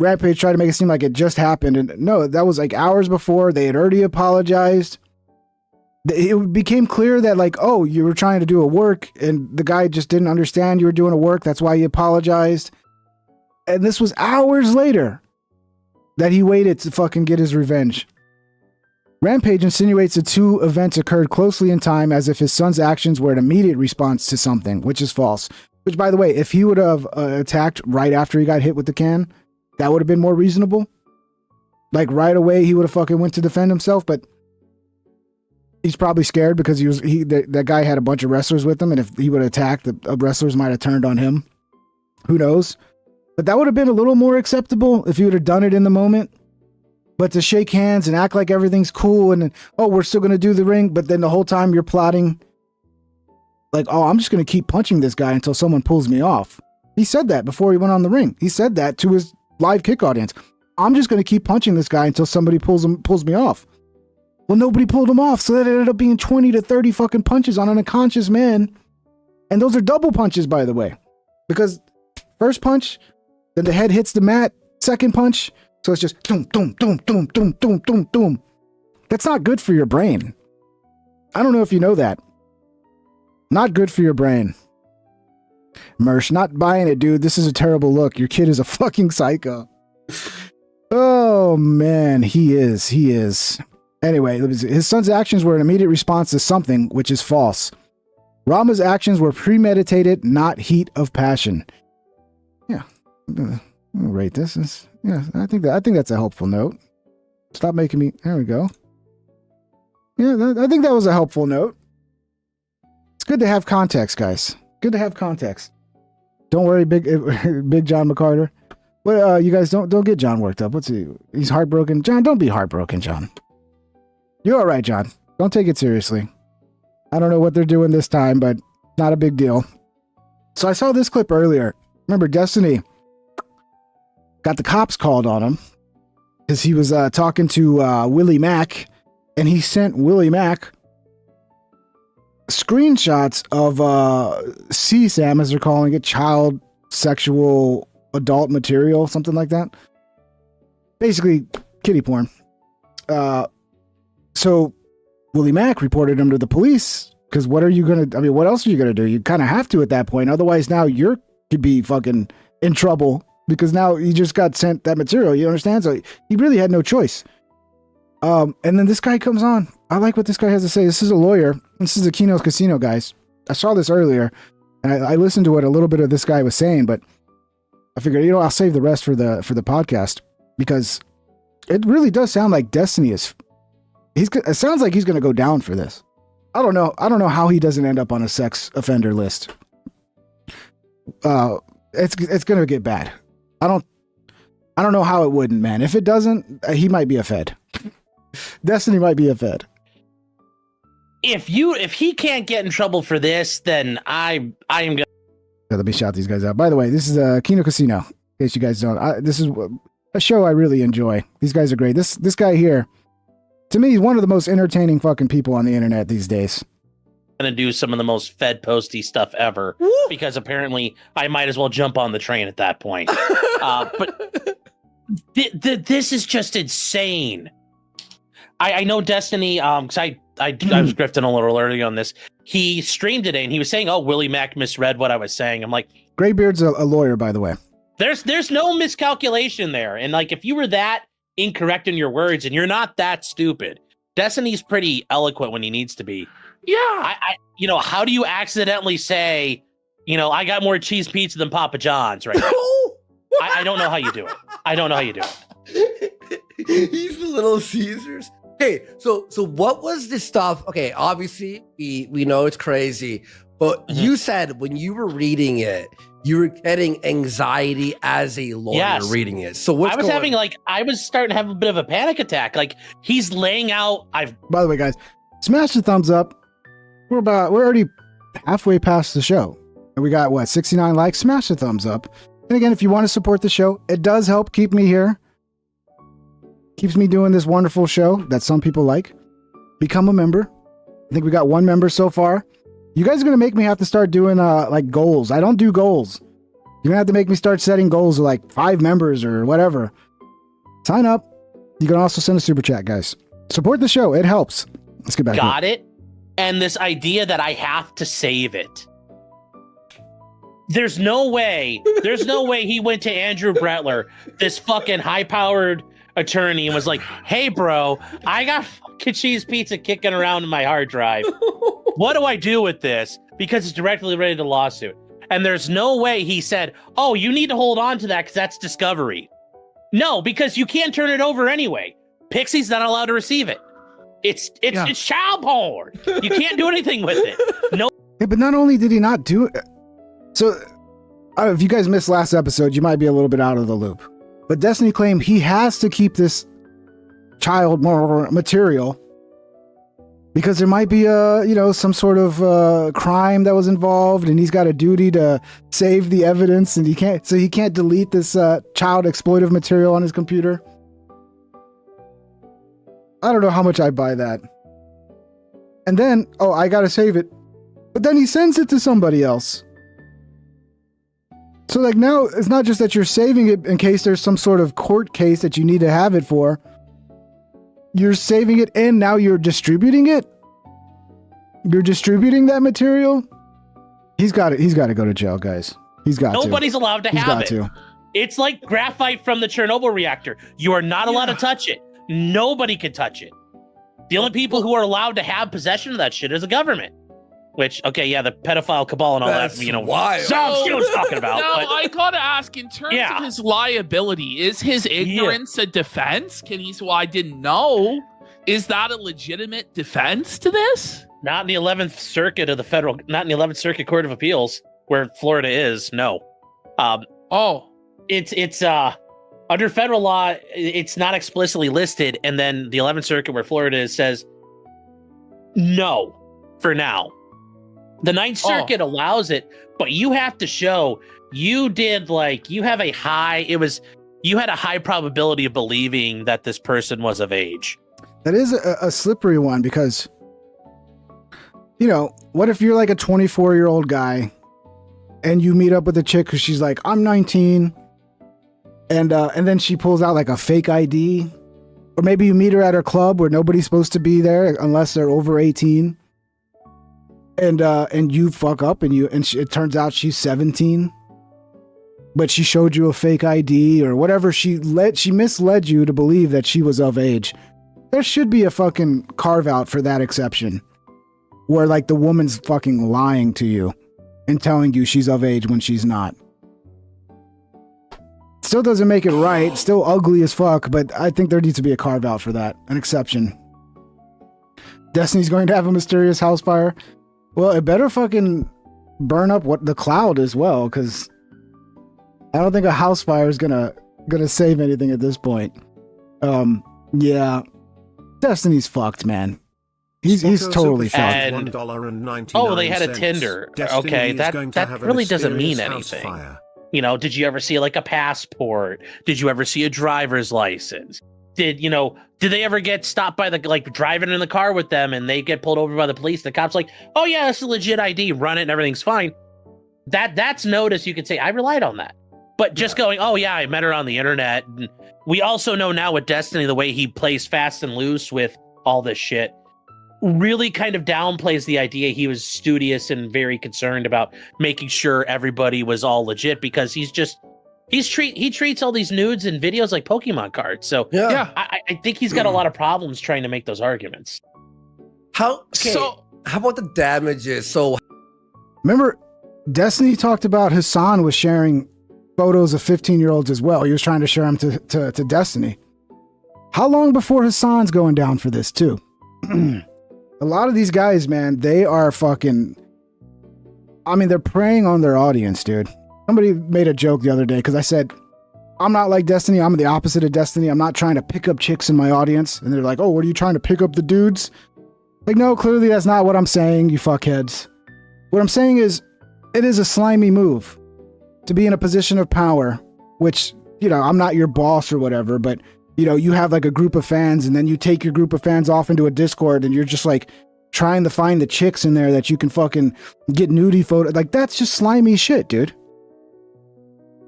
Rampage tried to make it seem like it just happened. And no, that was like hours before. They had already apologized. It became clear that like, oh, you were trying to do a work and the guy just didn't understand you were doing a work. That's why he apologized. And this was hours later that he waited to fucking get his revenge. Rampage insinuates the two events occurred closely in time as if his son's actions were an immediate response to something, which is false. Which, by the way, if he would have attacked right after he got hit with the can, that would have been more reasonable. Like right away, he would have fucking went to defend himself, but he's probably scared because that guy had a bunch of wrestlers with him, and if he would have attacked, the wrestlers might have turned on him. Who knows? But that would have been a little more acceptable if he would have done it in the moment. But to shake hands and act like everything's cool and, oh, we're still going to do the ring, but then the whole time you're plotting, like, oh, I'm just going to keep punching this guy until someone pulls me off. He said that before he went on the ring. He said that to his live kick audience. I'm just going to keep punching this guy until somebody pulls me off. Well, nobody pulled him off, so that ended up being 20 to 30 fucking punches on an unconscious man. And those are double punches, by the way. Because first punch, then the head hits the mat, second punch, so it's just doom, doom, doom, doom, doom, doom, doom, doom. That's not good for your brain. I don't know if you know that. Not good for your brain. Mersh, not buying it, dude. This is a terrible look. Your kid is a fucking psycho. Oh, man. He is. Anyway, his son's actions were an immediate response to something, which is false. Rama's actions were premeditated, not heat of passion. Yeah. I'll rate this. Yeah, I think that's a helpful note. Stop making me. There we go. Yeah, I think that was a helpful note. It's good to have context, guys. Good to have context. Don't worry, Big John McCarter. Well, you guys don't get John worked up. What's he? He's heartbroken. John, don't be heartbroken, John. You're all right, John. Don't take it seriously. I don't know what they're doing this time, but not a big deal. So I saw this clip earlier. Remember, Destiny got the cops called on him because he was talking to Willie Mack, and he sent Willie Mack screenshots of CSAM, as they're calling it, child sexual adult material, something like that. Basically, kiddie porn. So Willie Mack reported him to the police because what else are you going to do? You kind of have to at that point. Otherwise, now you could be fucking in trouble because now you just got sent that material. You understand? So he really had no choice. And then this guy comes on. I like what this guy has to say. This is a lawyer. This is the Keno's Casino, guys. I saw this earlier and I listened to what a little bit of this guy was saying, but I figured, I'll save the rest for the podcast because it really does sound like Destiny is. It sounds like he's going to go down for this. I don't know how he doesn't end up on a sex offender list. It's going to get bad. I don't know how it wouldn't, man. If it doesn't, he might be a Fed. Destiny might be a Fed. If he can't get in trouble for this, then I am gonna. Let me shout these guys out. By the way, this is Keno Casino. In case you guys don't, this is a show I really enjoy. These guys are great. This guy here, to me, he's one of the most entertaining fucking people on the internet these days. Gonna do some of the most Fed posty stuff ever because apparently I might as well jump on the train at that point. But this is just insane. I know Destiny, because I was grifting a little early on this. He streamed today and he was saying, "Oh, Willie Mack misread what I was saying." I'm like, Graybeard's a lawyer, by the way. There's no miscalculation there, and like if you were that incorrect in your words and you're not that stupid, Destiny's pretty eloquent when he needs to be. Yeah, how do you accidentally say, I got more cheese pizza than Papa John's right now? I don't know how you do it. He's the Little Caesars. Okay, so what was this stuff? Okay, obviously we know it's crazy, but you said when you were reading it, you were getting anxiety as a lawyer reading it. So I was starting to have a bit of a panic attack. Like he's laying out. By the way, guys, smash the thumbs up. We're already halfway past the show, and we got 69 likes. Smash the thumbs up. And again, if you want to support the show, it does help keep me here. Keeps me doing this wonderful show that some people like. Become a member. I think we got one member so far. You guys are gonna make me have to start doing like goals. I don't do goals. You're gonna have to make me start setting goals of like 5 members or whatever. Sign up. You can also send a super chat, guys. Support the show. It helps. Let's get back to Got it. And this idea that I have to save it. There's no way he went to Andrew Brettler, this fucking high-powered attorney, and was like, hey, bro, I got fucking cheese pizza kicking around in my hard drive. What do I do with this? Because it's directly related to lawsuit. And there's no way he said, oh, you need to hold on to that because that's discovery. No, because you can't turn it over anyway. Pixie's not allowed to receive it. It's child porn. You can't do anything with it. No. Yeah, but not only did he not do it. So, if you guys missed last episode, you might be a little bit out of the loop. But Destiny claimed he has to keep this child material because there might be some sort of crime that was involved, and he's got a duty to save the evidence, and he can't delete this child exploitive material on his computer. I don't know how much I buy that. And then, I gotta save it, but then he sends it to somebody else. So like now, it's not just that you're saving it in case there's some sort of court case that you need to have it for. You're saving it and now you're distributing it. You're distributing that material. He's got it. He's got to go to jail, guys. Nobody's allowed to have it. It's like graphite from the Chernobyl reactor. You are not allowed to touch it. Nobody can touch it. The only people who are allowed to have possession of that shit is the government. Which, okay, yeah, the pedophile cabal and all that, wild. Sounds what I was talking about. Now, but, I gotta ask, in terms of his liability, is his ignorance a defense? Can he say, well, I didn't know? Is that a legitimate defense to this? Not in the 11th Circuit of the federal, not in the 11th Circuit Court of Appeals, where Florida is, no. It's under federal law, it's not explicitly listed, and then the 11th Circuit, where Florida is, says no for now. The 9th Circuit allows it, but you have to show you had a high probability of believing that this person was of age. That is a slippery one because, what if you're like a 24-year-old guy and you meet up with a chick because she's like, I'm 19, and then she pulls out like a fake ID, or maybe you meet her at her club where nobody's supposed to be there unless they're over 18. And you fuck up and it turns out she's 17, but she showed you a fake ID or whatever. She misled you to believe that she was of age. There should be a fucking carve out for that exception where like the woman's fucking lying to you and telling you she's of age when she's not. Still doesn't make it right. Still ugly as fuck, but I think there needs to be a carve out for that, an exception. Destiny's going to have a mysterious house fire. Well, it better fucking burn up the cloud as well, because I don't think a house fire is gonna save anything at this point. Yeah, Destiny's fucked, man. He's totally fucked. They had a Tinder. Okay, that really doesn't mean anything. Did you ever see like a passport? Did you ever see a driver's license? Did they ever get stopped by the driving in the car with them and they get pulled over by the police? The cops like, oh yeah, that's a legit ID, run it and everything's fine. That's notice you could say, I relied on that. But just going, oh yeah, I met her on the internet. And we also know now with Destiny, the way he plays fast and loose with all this shit really kind of downplays the idea he was studious and very concerned about making sure everybody was all legit, because he treats all these nudes and videos like Pokemon cards. So yeah, I think he's got a lot of problems trying to make those arguments. How about the damages? So remember, Destiny talked about Hassan was sharing photos of 15-year-olds as well. He was trying to share them to Destiny. How long before Hassan's going down for this too? A lot of these guys, man, they are fucking, they're preying on their audience, dude. Somebody made a joke the other day because I said, I'm not like Destiny. I'm the opposite of Destiny. I'm not trying to pick up chicks in my audience. And they're like, oh, what are you trying to pick up the dudes? Like, no, clearly that's not what I'm saying, you fuckheads. What I'm saying is, it is a slimy move to be in a position of power, which, I'm not your boss or whatever, but, you have like a group of fans and then you take your group of fans off into a Discord and you're just like trying to find the chicks in there that you can fucking get nudie photo. Like, that's just slimy shit, dude.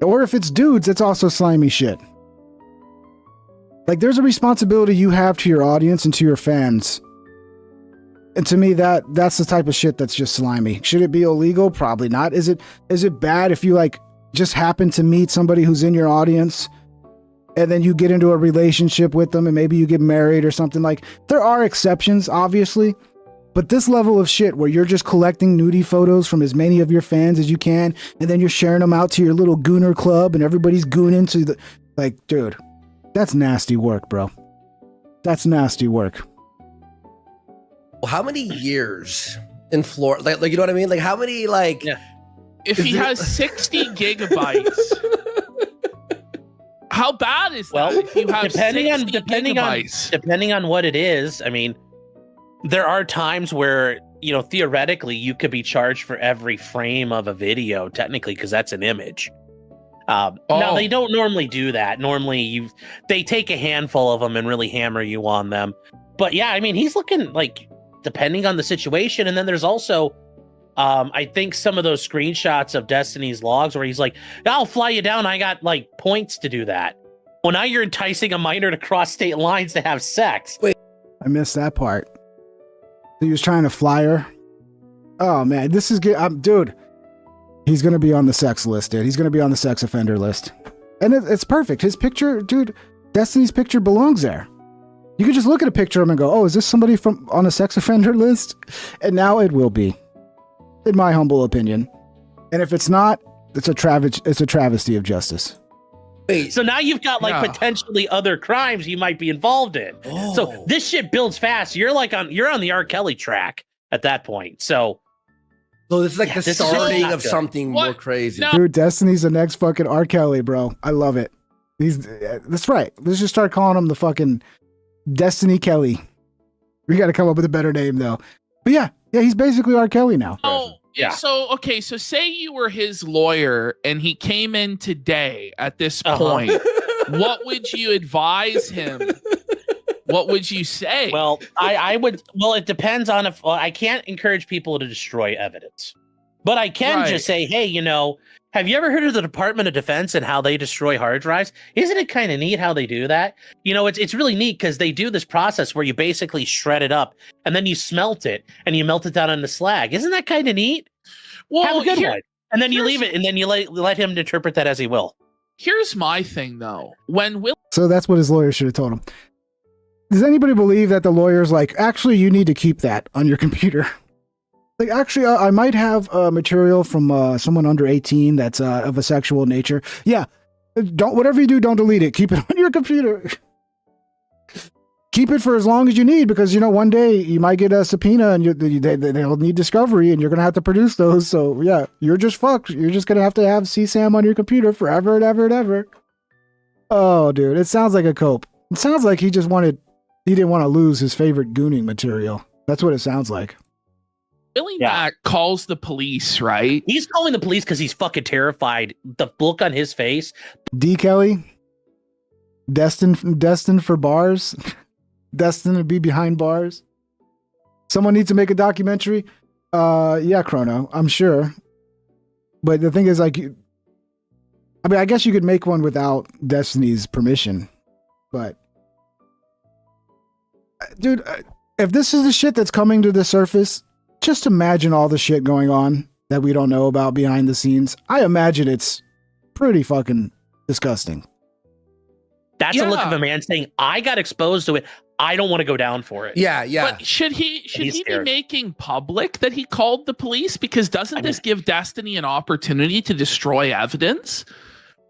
Or if it's dudes, it's also slimy shit. Like, there's a responsibility you have to your audience and to your fans. And to me, that's the type of shit that's just slimy. Should it be illegal? Probably not. Is it bad if you like just happen to meet somebody who's in your audience and then you get into a relationship with them and maybe you get married or something? Like, there are exceptions, obviously. But this level of shit where you're just collecting nudie photos from as many of your fans as you can, and then you're sharing them out to your little gooner club and everybody's gooning to the... Like, dude, that's nasty work, bro. That's nasty work. How many years in Florida? Like, you know what I mean? Like, how many, like... Yeah. If he has 60 gigabytes... How bad is that? Well, if you have depending on what it is, I mean... There are times where, you know, theoretically, you could be charged for every frame of a video, technically, because that's an image. Now, they don't normally do that. Normally, they take a handful of them and really hammer you on them. But yeah, I mean, he's looking like, depending on the situation. And then there's also, I think, some of those screenshots of Destiny's logs where he's like, I'll fly you down. I got like points to do that. Well, now you're enticing a minor to cross state lines to have sex. Wait, I missed that part. He was trying to fly her. Oh man, this is good. Dude, he's going to be on the sex list, dude. He's going to be on the sex offender list. And it's perfect. His picture, dude, Destiny's picture belongs there. You could just look at a picture of him and go, oh, is this somebody from on a sex offender list? And now it will be, in my humble opinion. And if it's not, it's a travesty of justice. Wait, so now you've got like potentially other crimes you might be involved in. Oh. So this shit builds fast. You're on the R. Kelly track at that point. So this is like the starting of something more crazy. No. Dude, Destiny's the next fucking R. Kelly, bro. I love it. That's right. Let's just start calling him the fucking Destiny Kelly. We got to come up with a better name though. But yeah, he's basically R. Kelly now. Oh, yeah. So say you were his lawyer and he came in today at this point. What would you advise him? What would you say? Well, I would. Well, it depends on if I can't encourage people to destroy evidence, but I can just say, hey, you know, have you ever heard of the Department of Defense and how they destroy hard drives? Isn't it kind of neat how they do that? You know, it's really neat because they do this process where you basically shred it up and then you smelt it and you melt it down into slag. Isn't that kind of neat? Well, have a good one. And then you leave it and then you let him interpret that as he will. Here's my thing though. So that's what his lawyer should have told him. Does anybody believe that the lawyer's like, actually, you need to keep that on your computer? Like, actually, I might have material from someone under 18 that's of a sexual nature. Yeah, whatever you do, don't delete it. Keep it on your computer. Keep it for as long as you need because, you know, one day you might get a subpoena and they'll need discovery and you're going to have to produce those. So, yeah, you're just fucked. You're just going to have CSAM on your computer forever and ever and ever. Oh, dude, it sounds like a cope. It sounds like he didn't want to lose his favorite gooning material. That's what it sounds like. Billy Mack calls the police, right? He's calling the police because he's fucking terrified. The look on his face. D. Kelly, destined for bars, destined to be behind bars. Someone needs to make a documentary. Yeah, Chrono, I'm sure. But the thing is, like, I mean, I guess you could make one without Destiny's permission, but. Dude, if this is the shit that's coming to the surface, just imagine all the shit going on that we don't know about behind the scenes. I imagine it's pretty fucking disgusting. That's a look of a man saying, I got exposed to it. I don't want to go down for it. Yeah. But should he be making public that he called the police? Because doesn't this give Destiny an opportunity to destroy evidence?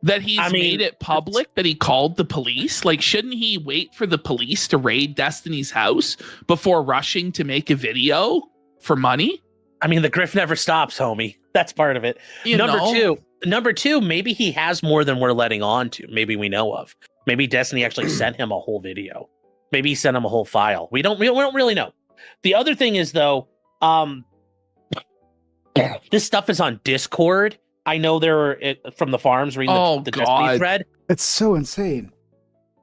That he's made it public that he called the police? Like, shouldn't he wait for the police to raid Destiny's house before rushing to make a video for money? I mean, the grift never stops, homie. That's part of it. Number two, maybe he has more than we're letting on to. Maybe we know of. Maybe Destiny actually sent him a whole video. Maybe he sent him a whole file. We don't really know. The other thing is, though, this stuff is on Discord. I know there were from the farms reading the Destiny thread. It's so insane.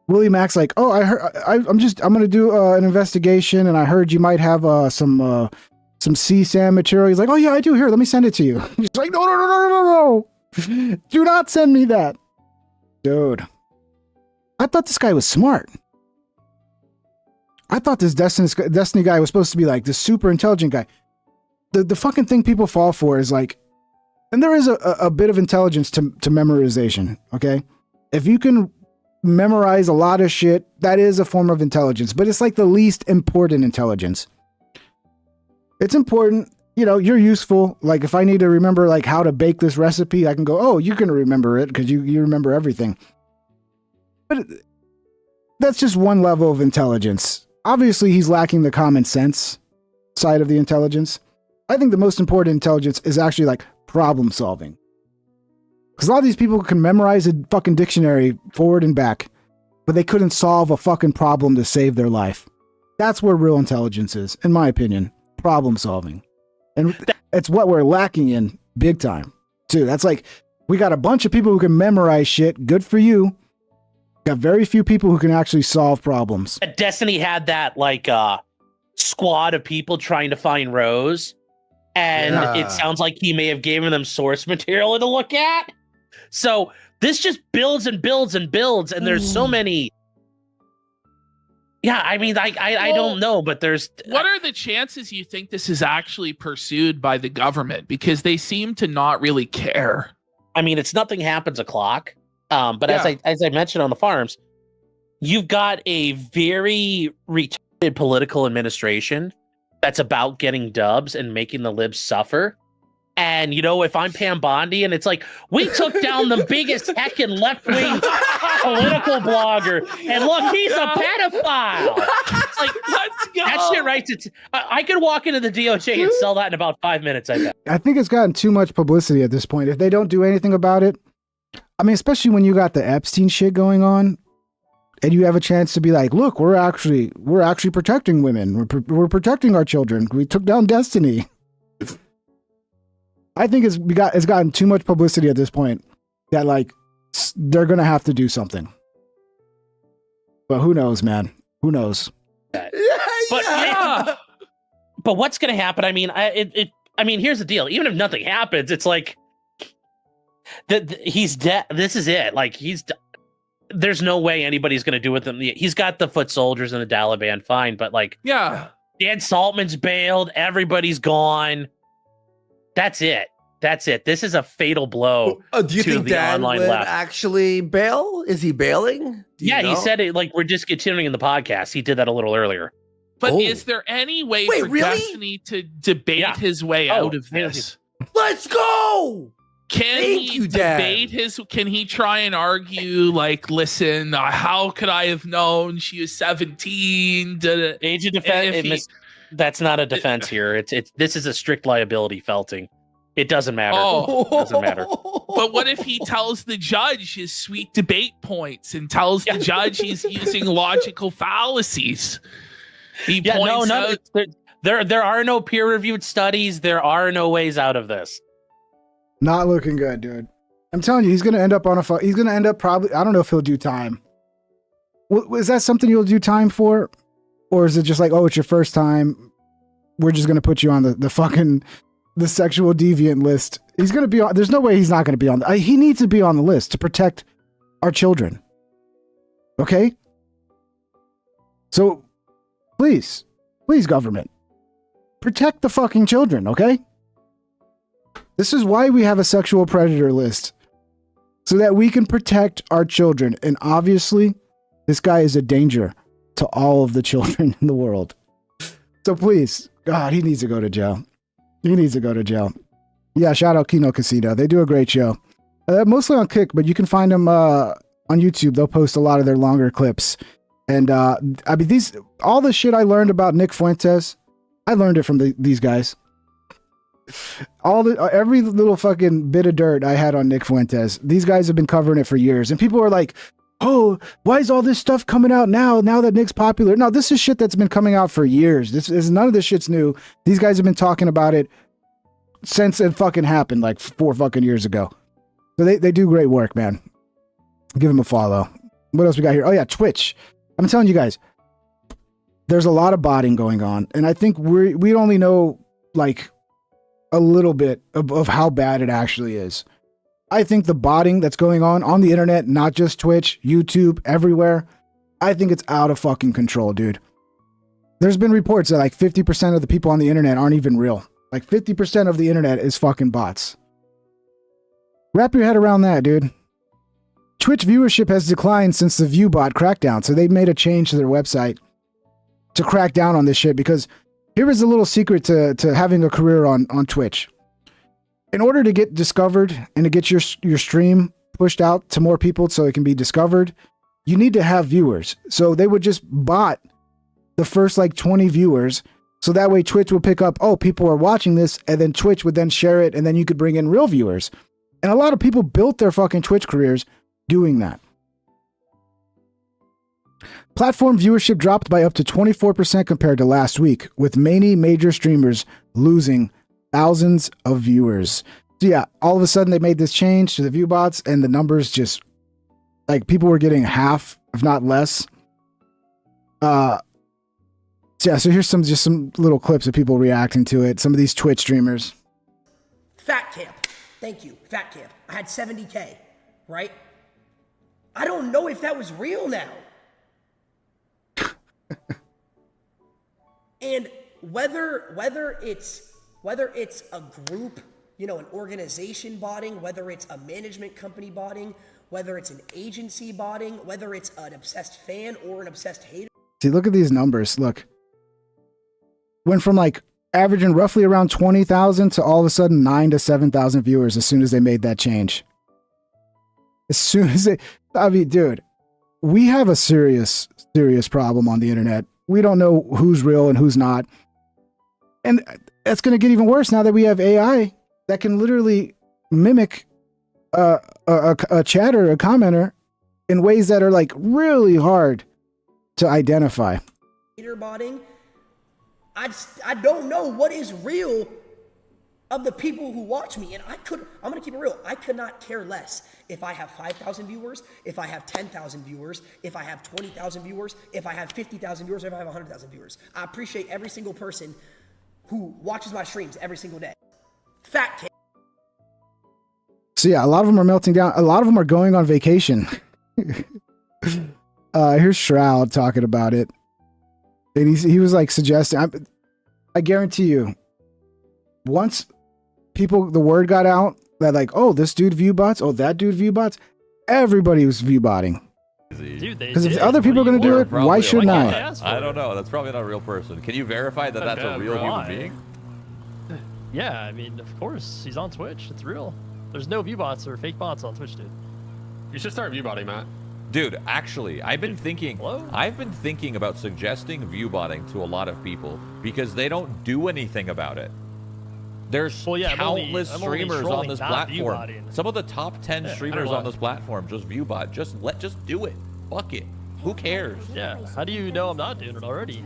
Willie Mack's like, oh, I'm going to do an investigation, and I heard you might have some CSAM material. He's like, oh yeah, I do. Here, let me send it to you. He's like, no. Do not send me that. Dude, I thought this guy was smart. I thought this Destiny guy was supposed to be like this super intelligent guy. The fucking thing people fall for is like, and there is a bit of intelligence to memorization, okay? If you can memorize a lot of shit, that is a form of intelligence, but it's like the least important intelligence. It's important, you're useful. Like if I need to remember like how to bake this recipe, I can go, oh, you can remember it because you remember everything. But that's just one level of intelligence. Obviously, he's lacking the common sense side of the intelligence. I think the most important intelligence is actually like problem solving. Because a lot of these people can memorize a fucking dictionary forward and back, but they couldn't solve a fucking problem to save their life. That's where real intelligence is, in my opinion. Problem solving. And it's what we're lacking in big time, too. That's like, we got a bunch of people who can memorize shit. Good for you. Got very few people who can actually solve problems. Destiny had that like squad of people trying to find Rose, and it sounds like he may have given them source material to look at. So this just builds and builds and builds, and there's so many. Yeah, I mean, I don't know, but there's. What are the chances you think this is actually pursued by the government? Because they seem to not really care. I mean, it's nothing happens o'clock. But as I mentioned on the farms, you've got a very retarded political administration that's about getting dubs and making the libs suffer. And, if I'm Pam Bondi and it's like, we took down the biggest heckin' left-wing political blogger, and look, he's a pedophile. It's like, let's go. That shit writes it. I could walk into the DOJ and sell that in about 5 minutes, I bet. I think it's gotten too much publicity at this point. If they don't do anything about it, I mean, especially when you got the Epstein shit going on, and you have a chance to be like, look, we're actually protecting women. We're protecting our children. We took down Destiny. I think it's gotten too much publicity at this point that like they're gonna have to do something. But who knows, man? Who knows? But what's gonna happen? I mean, I mean, here's the deal. Even if nothing happens, it's like he's dead. This is it. Like there's no way anybody's gonna do with him. He's got the foot soldiers and the Taliban, fine, but like, Dan Saltman's bailed. Everybody's gone. That's it. This is a fatal blow. Do you think Dan would actually bail? Is he bailing? He said it like we're just continuing in the podcast. He did that a little earlier. But is there any way for Destiny to debate his way out of this? Let's go! Can he try and argue like, listen, how could I have known she was 17? Age of defense. That's not a defense here. This is a strict liability felting. It doesn't matter. It doesn't matter. But what if he tells the judge his sweet debate points and tells the judge he's using logical fallacies? He points out there are no peer-reviewed studies. There are no ways out of this. Not looking good, dude. I'm telling you, he's gonna end up he's gonna end up probably. I don't know if he'll do time. Is that something you'll do time for, or is it just like, oh, it's your first time? We're just gonna put you on the sexual deviant list. He's gonna be on. There's no way he's not gonna be on. He needs to be on the list to protect our children. Okay. So, please, government, protect the fucking children. Okay. This is why we have a sexual predator list, so that we can protect our children. And obviously, this guy is a danger to all of the children in the world. So please, God, he needs to go to jail. Yeah, shout out Kino Casino. They do a great show. Mostly on Kick, but you can find them on YouTube. They'll post a lot of their longer clips. And I mean, all the shit I learned about Nick Fuentes, I learned it from these guys. Every little fucking bit of dirt I had on Nick Fuentes, these guys have been covering it for years. And people are like, oh, why is all this stuff coming out now that Nick's popular? No, this is shit that's been coming out for years. None of this shit's new. These guys have been talking about it since it fucking happened like 4 fucking years ago. So they do great work, man. Give them a follow. What else we got here? Oh yeah, Twitch. I'm telling you guys, there's a lot of botting going on, and I think we only know like a little bit of how bad it actually is. I think the botting that's going on the internet, not just Twitch, YouTube, everywhere, I think it's out of fucking control, dude. There's been reports that like 50% of the people on the internet aren't even real. Like 50% of the internet is fucking bots. Wrap your head around that, dude. Twitch viewership has declined since the viewbot crackdown, so they made a change to their website to crack down on this shit, because here is a little secret to having a career on Twitch. In order to get discovered and to get your stream pushed out to more people so it can be discovered, you need to have viewers. So they would just bot the first like 20 viewers, so that way Twitch would pick up, oh, people are watching this, and then Twitch would then share it, and then you could bring in real viewers. And a lot of people built their fucking Twitch careers doing that. Platform viewership dropped by up to 24% compared to last week, with many major streamers losing thousands of viewers. So yeah, all of a sudden they made this change to the view bots, and the numbers just, like, people were getting half, if not less. So yeah, so here's some little clips of people reacting to it. Some of these Twitch streamers. Fat Camp. Thank you, Fat Camp. I had 70K, right? I don't know if that was real now. And whether it's a group, you know, an organization botting, whether it's a management company botting, whether it's an agency botting, whether it's an obsessed fan or an obsessed hater. See, look at these numbers. Look. Went from like averaging roughly around 20,000 to all of a sudden 9,000 to 7,000 viewers as soon as they made that change. As soon as they, I mean, dude, we have a serious problem on the internet. We don't know who's real and who's not. And it's going to get even worse now that we have AI that can literally mimic a chatter, a commenter, in ways that are like really hard to identify. Hater botting. I don't know what is real of the people who watch me. And I'm going to keep it real. I could not care less if I have 5,000 viewers, if I have 10,000 viewers, if I have 20,000 viewers, if I have 50,000 viewers, or if I have 100,000 viewers. I appreciate every single person who watches my streams every single day. Fat kid. So yeah, a lot of them are melting down. A lot of them are going on vacation. Here's Shroud talking about it. And he was like suggesting, I guarantee you, once the word got out that like, oh, this dude view bots, oh, that dude view bots, everybody was view botting. Because if other people are going to do it, why shouldn't I? I don't know. That's probably not a real person. Can you verify that that's a real human being? Yeah, I mean, of course, he's on Twitch. It's real. There's no view bots or fake bots on Twitch, dude. You should start view botting, Matt. Dude, actually, I've been thinking about suggesting view botting to a lot of people because they don't do anything about it. There's countless streamers on this platform. Some of the top 10 streamers on this platform just view bot. Just do it. Fuck it. Who cares? Yeah. How do you know I'm not doing it already?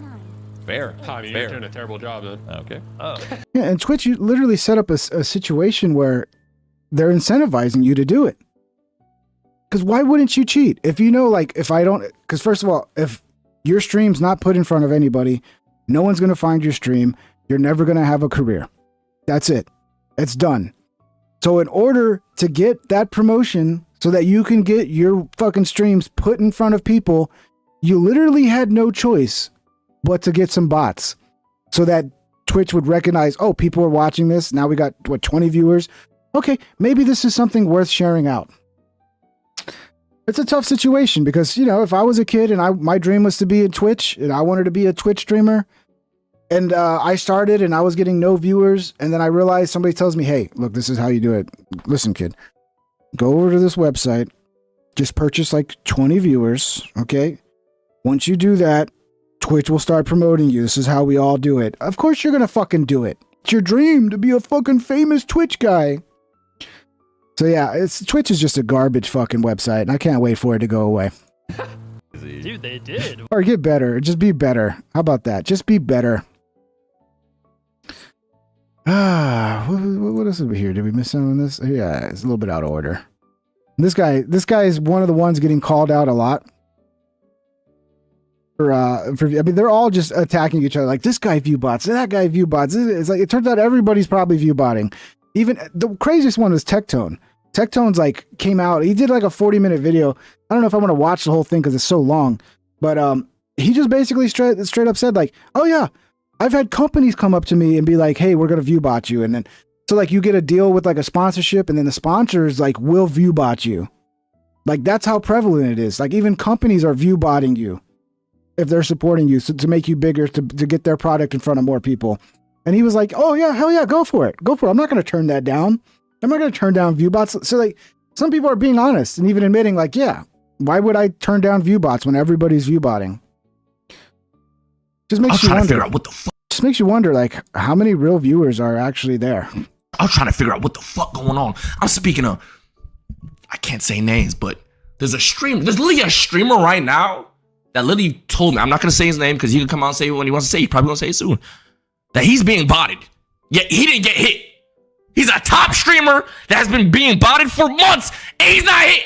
Fair. I mean, you're doing a terrible job, then. Okay. Oh. Yeah, and Twitch, you literally set up a situation where they're incentivizing you to do it. Because why wouldn't you cheat? If you know, like, if I don't, because first of all, if your stream's not put in front of anybody, no one's going to find your stream. You're never going to have a career. That's it. It's done. So in order to get that promotion so that you can get your fucking streams put in front of people, you literally had no choice but to get some bots so that Twitch would recognize, oh, people are watching this. Now we got, 20 viewers? Okay, maybe this is something worth sharing out. It's a tough situation because, you know, if I was a kid and my dream was to be in Twitch and I wanted to be a Twitch streamer and I started and I was getting no viewers and then I realized somebody tells me, hey, look, this is how you do it. Listen, kid, go over to this website, just purchase like 20 viewers, okay? Once you do that, Twitch will start promoting you. This is how we all do it. Of course you're going to fucking do it. It's your dream to be a fucking famous Twitch guy. So yeah, Twitch is just a garbage fucking website, and I can't wait for it to go away. Dude, they did. Or get better. Just be better. How about that? Just be better. What else over here? Did we miss out on this? Yeah, it's a little bit out of order. This guy is one of the ones getting called out a lot. I mean, they're all just attacking each other. Like, this guy view bots, that guy view bots. It's like, it turns out everybody's probably view botting. Even the craziest one was Tectone. Tectone's like came out. He did like a 40-minute video. I don't know if I want to watch the whole thing because it's so long. But he just basically straight up said like, oh yeah, I've had companies come up to me and be like, hey, we're gonna view bot you, and then so like you get a deal with like a sponsorship, and then the sponsors like will view bot you. Like, that's how prevalent it is. Like, even companies are view botting you if they're supporting you, so to make you bigger, to get their product in front of more people. And he was like, oh yeah, hell yeah, go for it. I'm not going to turn that down. I'm not going to turn down view bots. So like, some people are being honest and even admitting like, yeah, why would I turn down view bots when everybody's view botting? Just makes you wonder. Figure out what the fuck. Just makes you wonder like how many real viewers are actually there. I was trying to figure out what the fuck going on. I'm speaking of, I can't say names, but there's literally a streamer right now that literally told me, I'm not going to say his name because he can come out and say it when he wants to say it. He's probably going to say it soon. That he's being botted. Yet he didn't get hit. He's a top streamer that has been being botted for months and he's not hit.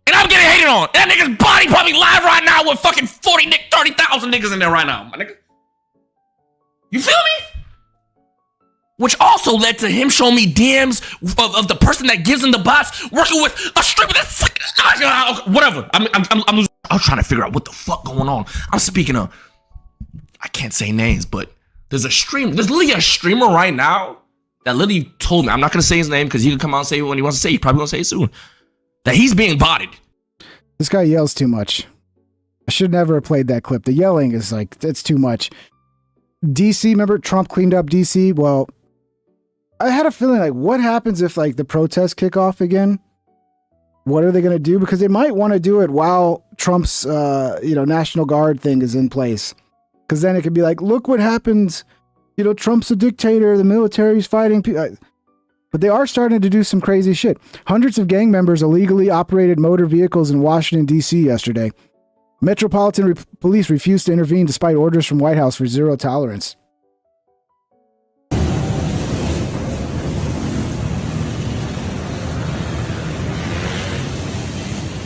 And I'm getting hated on. And that nigga's body probably live right now with fucking 30,000 niggas in there right now. My nigga. You feel me? Which also led to him showing me DMs of the person that gives him the bots working with a streamer that's fucking, whatever. I was trying to figure out what the fuck going on. I'm speaking of, I can't say names, but there's literally a streamer right now that literally told me, I'm not going to say his name because he can come out and say it when he wants to say it. He's probably going to say it soon. That he's being botted. This guy yells too much. I should never have played that clip. The yelling is like, it's too much. DC, remember Trump cleaned up DC? Well, I had a feeling like, what happens if like the protests kick off again? What are they going to do? Because they might want to do it while Trump's, National Guard thing is in place. Because then it could be like, look what happens. Trump's a dictator. The military's fighting people. But they are starting to do some crazy shit. Hundreds of gang members illegally operated motor vehicles in Washington, D.C. yesterday. Metropolitan Police refused to intervene despite orders from White House for zero tolerance.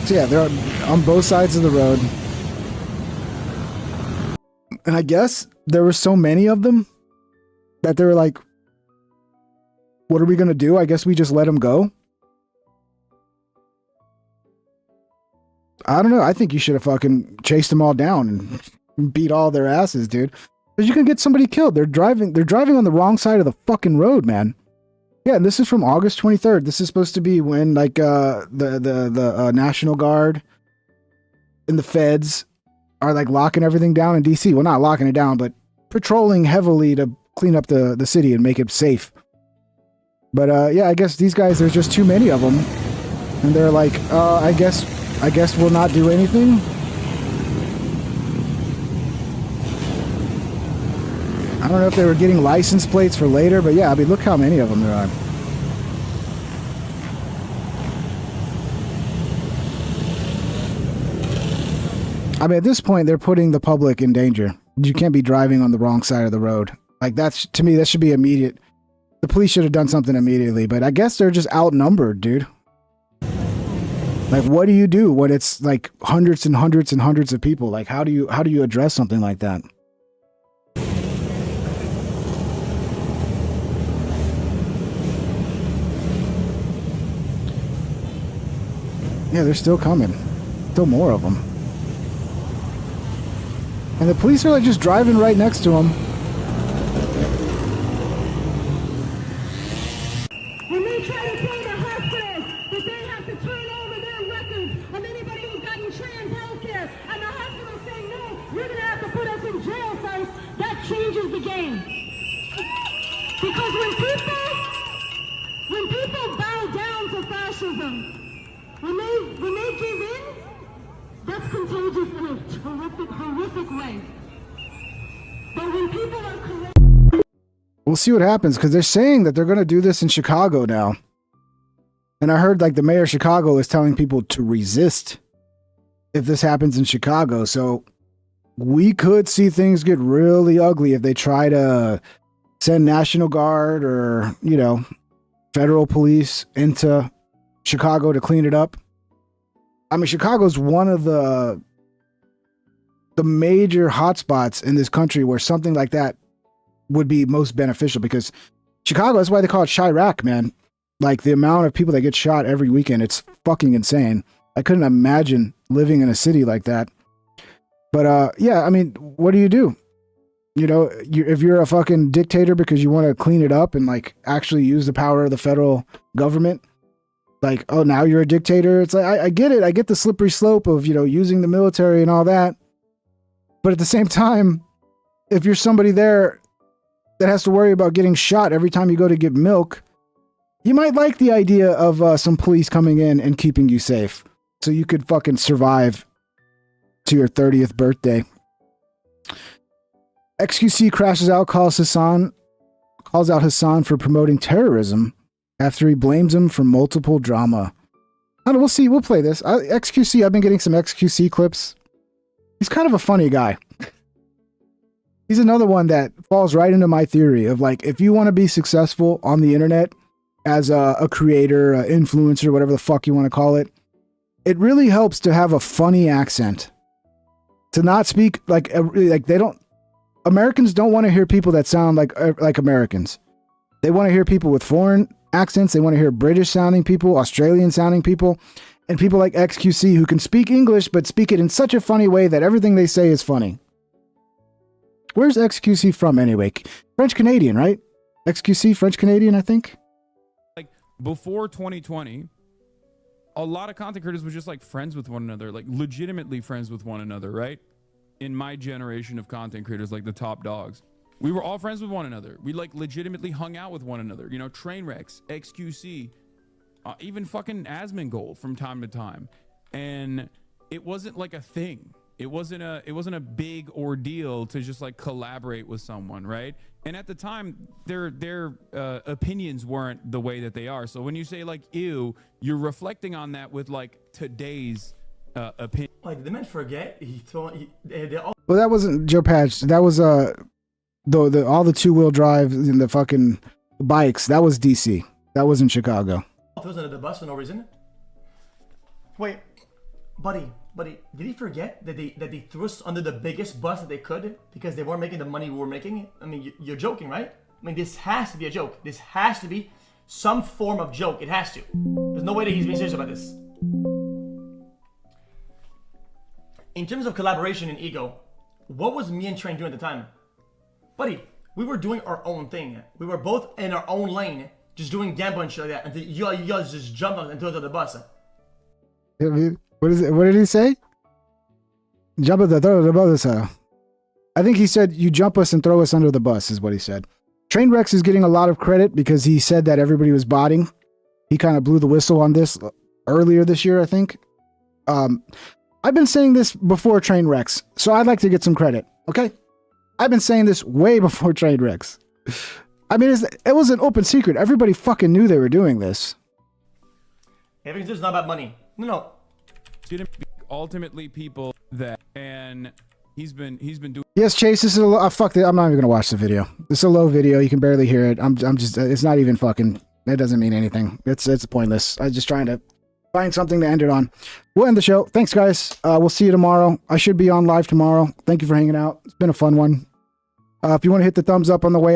So yeah, they're on both sides of the road. And I guess there were so many of them that they were like, what are we going to do? I guess we just let them go. I don't know. I think you should have fucking chased them all down and beat all their asses, dude. Because you can get somebody killed. They're driving on the wrong side of the fucking road, man. Yeah, and this is from August 23rd. This is supposed to be when like the National Guard and the feds are like locking everything down in DC. Well, not locking it down, but patrolling heavily to clean up the city and make it safe. But yeah, I guess these guys, there's just too many of them. And they're like, I guess we'll not do anything. I don't know if they were getting license plates for later, but yeah, I mean, look how many of them there are. I mean, at this point, they're putting the public in danger. You can't be driving on the wrong side of the road. Like, that's, to me, that should be immediate. The police should have done something immediately, but I guess they're just outnumbered, dude. Like, what do you do when it's like hundreds and hundreds and hundreds of people? Like, how do you address something like that? Yeah, they're still coming. Still more of them. And the police are like just driving right next to them. When they try to say to hospitals that they have to turn over their records of anybody who's gotten trans health care, and the hospitals say, no, you're going to have to put us in jail first, that changes the game. Because when people bow down to fascism, when they give in, that's contagious in a horrific way. But when people are correct... We'll see what happens, because they're saying that they're going to do this in Chicago now. And I heard like the mayor of Chicago is telling people to resist if this happens in Chicago. So we could see things get really ugly if they try to send National Guard or, federal police into Chicago to clean it up. I mean, Chicago's one of the major hotspots in this country where something like that would be most beneficial, because Chicago, that's why they call it Chirac, man. Like, the amount of people that get shot every weekend, it's fucking insane. I couldn't imagine living in a city like that. But yeah, I mean, what do? You know, if you're a fucking dictator because you want to clean it up and like actually use the power of the federal government, like, oh, now you're a dictator. It's like, I get it. I get the slippery slope of, you know, using the military and all that. But at the same time, if you're somebody there that has to worry about getting shot every time you go to get milk, you might like the idea of some police coming in and keeping you safe so you could fucking survive to your 30th birthday. XQC crashes out, calls out Hassan for promoting terrorism after he blames him for multiple drama. I don't know, we'll see. We'll play this. XQC, I've been getting some XQC clips. He's kind of a funny guy. He's another one that falls right into my theory of, like, if you want to be successful on the internet as a creator, an influencer, whatever the fuck you want to call it, it really helps to have a funny accent. To not speak like they don't. Americans don't want to hear people that sound like Americans. They want to hear people with foreign accents. They want to hear British sounding people, Australian sounding people, and people like XQC who can speak English but speak it in such a funny way that everything they say is funny. Where's XQC from anyway? French Canadian, right? XQC French Canadian, I think. Like, before 2020, a lot of content creators were just like friends with one another, like legitimately friends with one another, right? In my generation of content creators, like the top dogs, we were all friends with one another. We like legitimately hung out with one another. You know, Trainwrecks, XQC, even fucking Asmongold from time to time. And it wasn't like a thing. It wasn't a big ordeal to just like collaborate with someone, right? And at the time, their opinions weren't the way that they are. So when you say like ew, you're reflecting on that with like today's opinion. Like, the men forget Well, that wasn't Joe Patch. That was the all the 2-wheel drive and the fucking bikes. That was DC. That was in Chicago. throws under the bus for no reason. Wait, buddy, did he forget that they threw us under the biggest bus that they could because they weren't making the money we were making? I mean, you're joking, right? I mean, this has to be a joke. This has to be some form of joke. It has to. There's no way that he's being serious about this. In terms of collaboration and ego, what was me and Train doing at the time? Buddy, we were doing our own thing. We were both in our own lane, just doing gamble and shit like that, until you guys just jumped on and threw us under the bus. What is it? What did he say? Jump at the bus. I think he said you jump us and throw us under the bus is what he said. Trainwrecks is getting a lot of credit because he said that everybody was botting. He kind of blew the whistle on this earlier this year, I think. I've been saying this before Trainwrecks, so I'd like to get some credit, okay? I've been saying this way before Trainwrecks. I mean, it was an open secret. Everybody fucking knew they were doing this. Everything's not about money. No. Ultimately, people that, and he's been doing. Yes, Chase, this is a fuck it. I'm not even gonna watch the video. It's a low video. You can barely hear it. I'm just. It's not even fucking. It doesn't mean anything. It's pointless. I'm just trying to find something to end it on. We'll end the show. Thanks, guys. We'll see you tomorrow. I should be on live tomorrow. Thank you for hanging out. It's been a fun one. If you want to hit the thumbs up on the way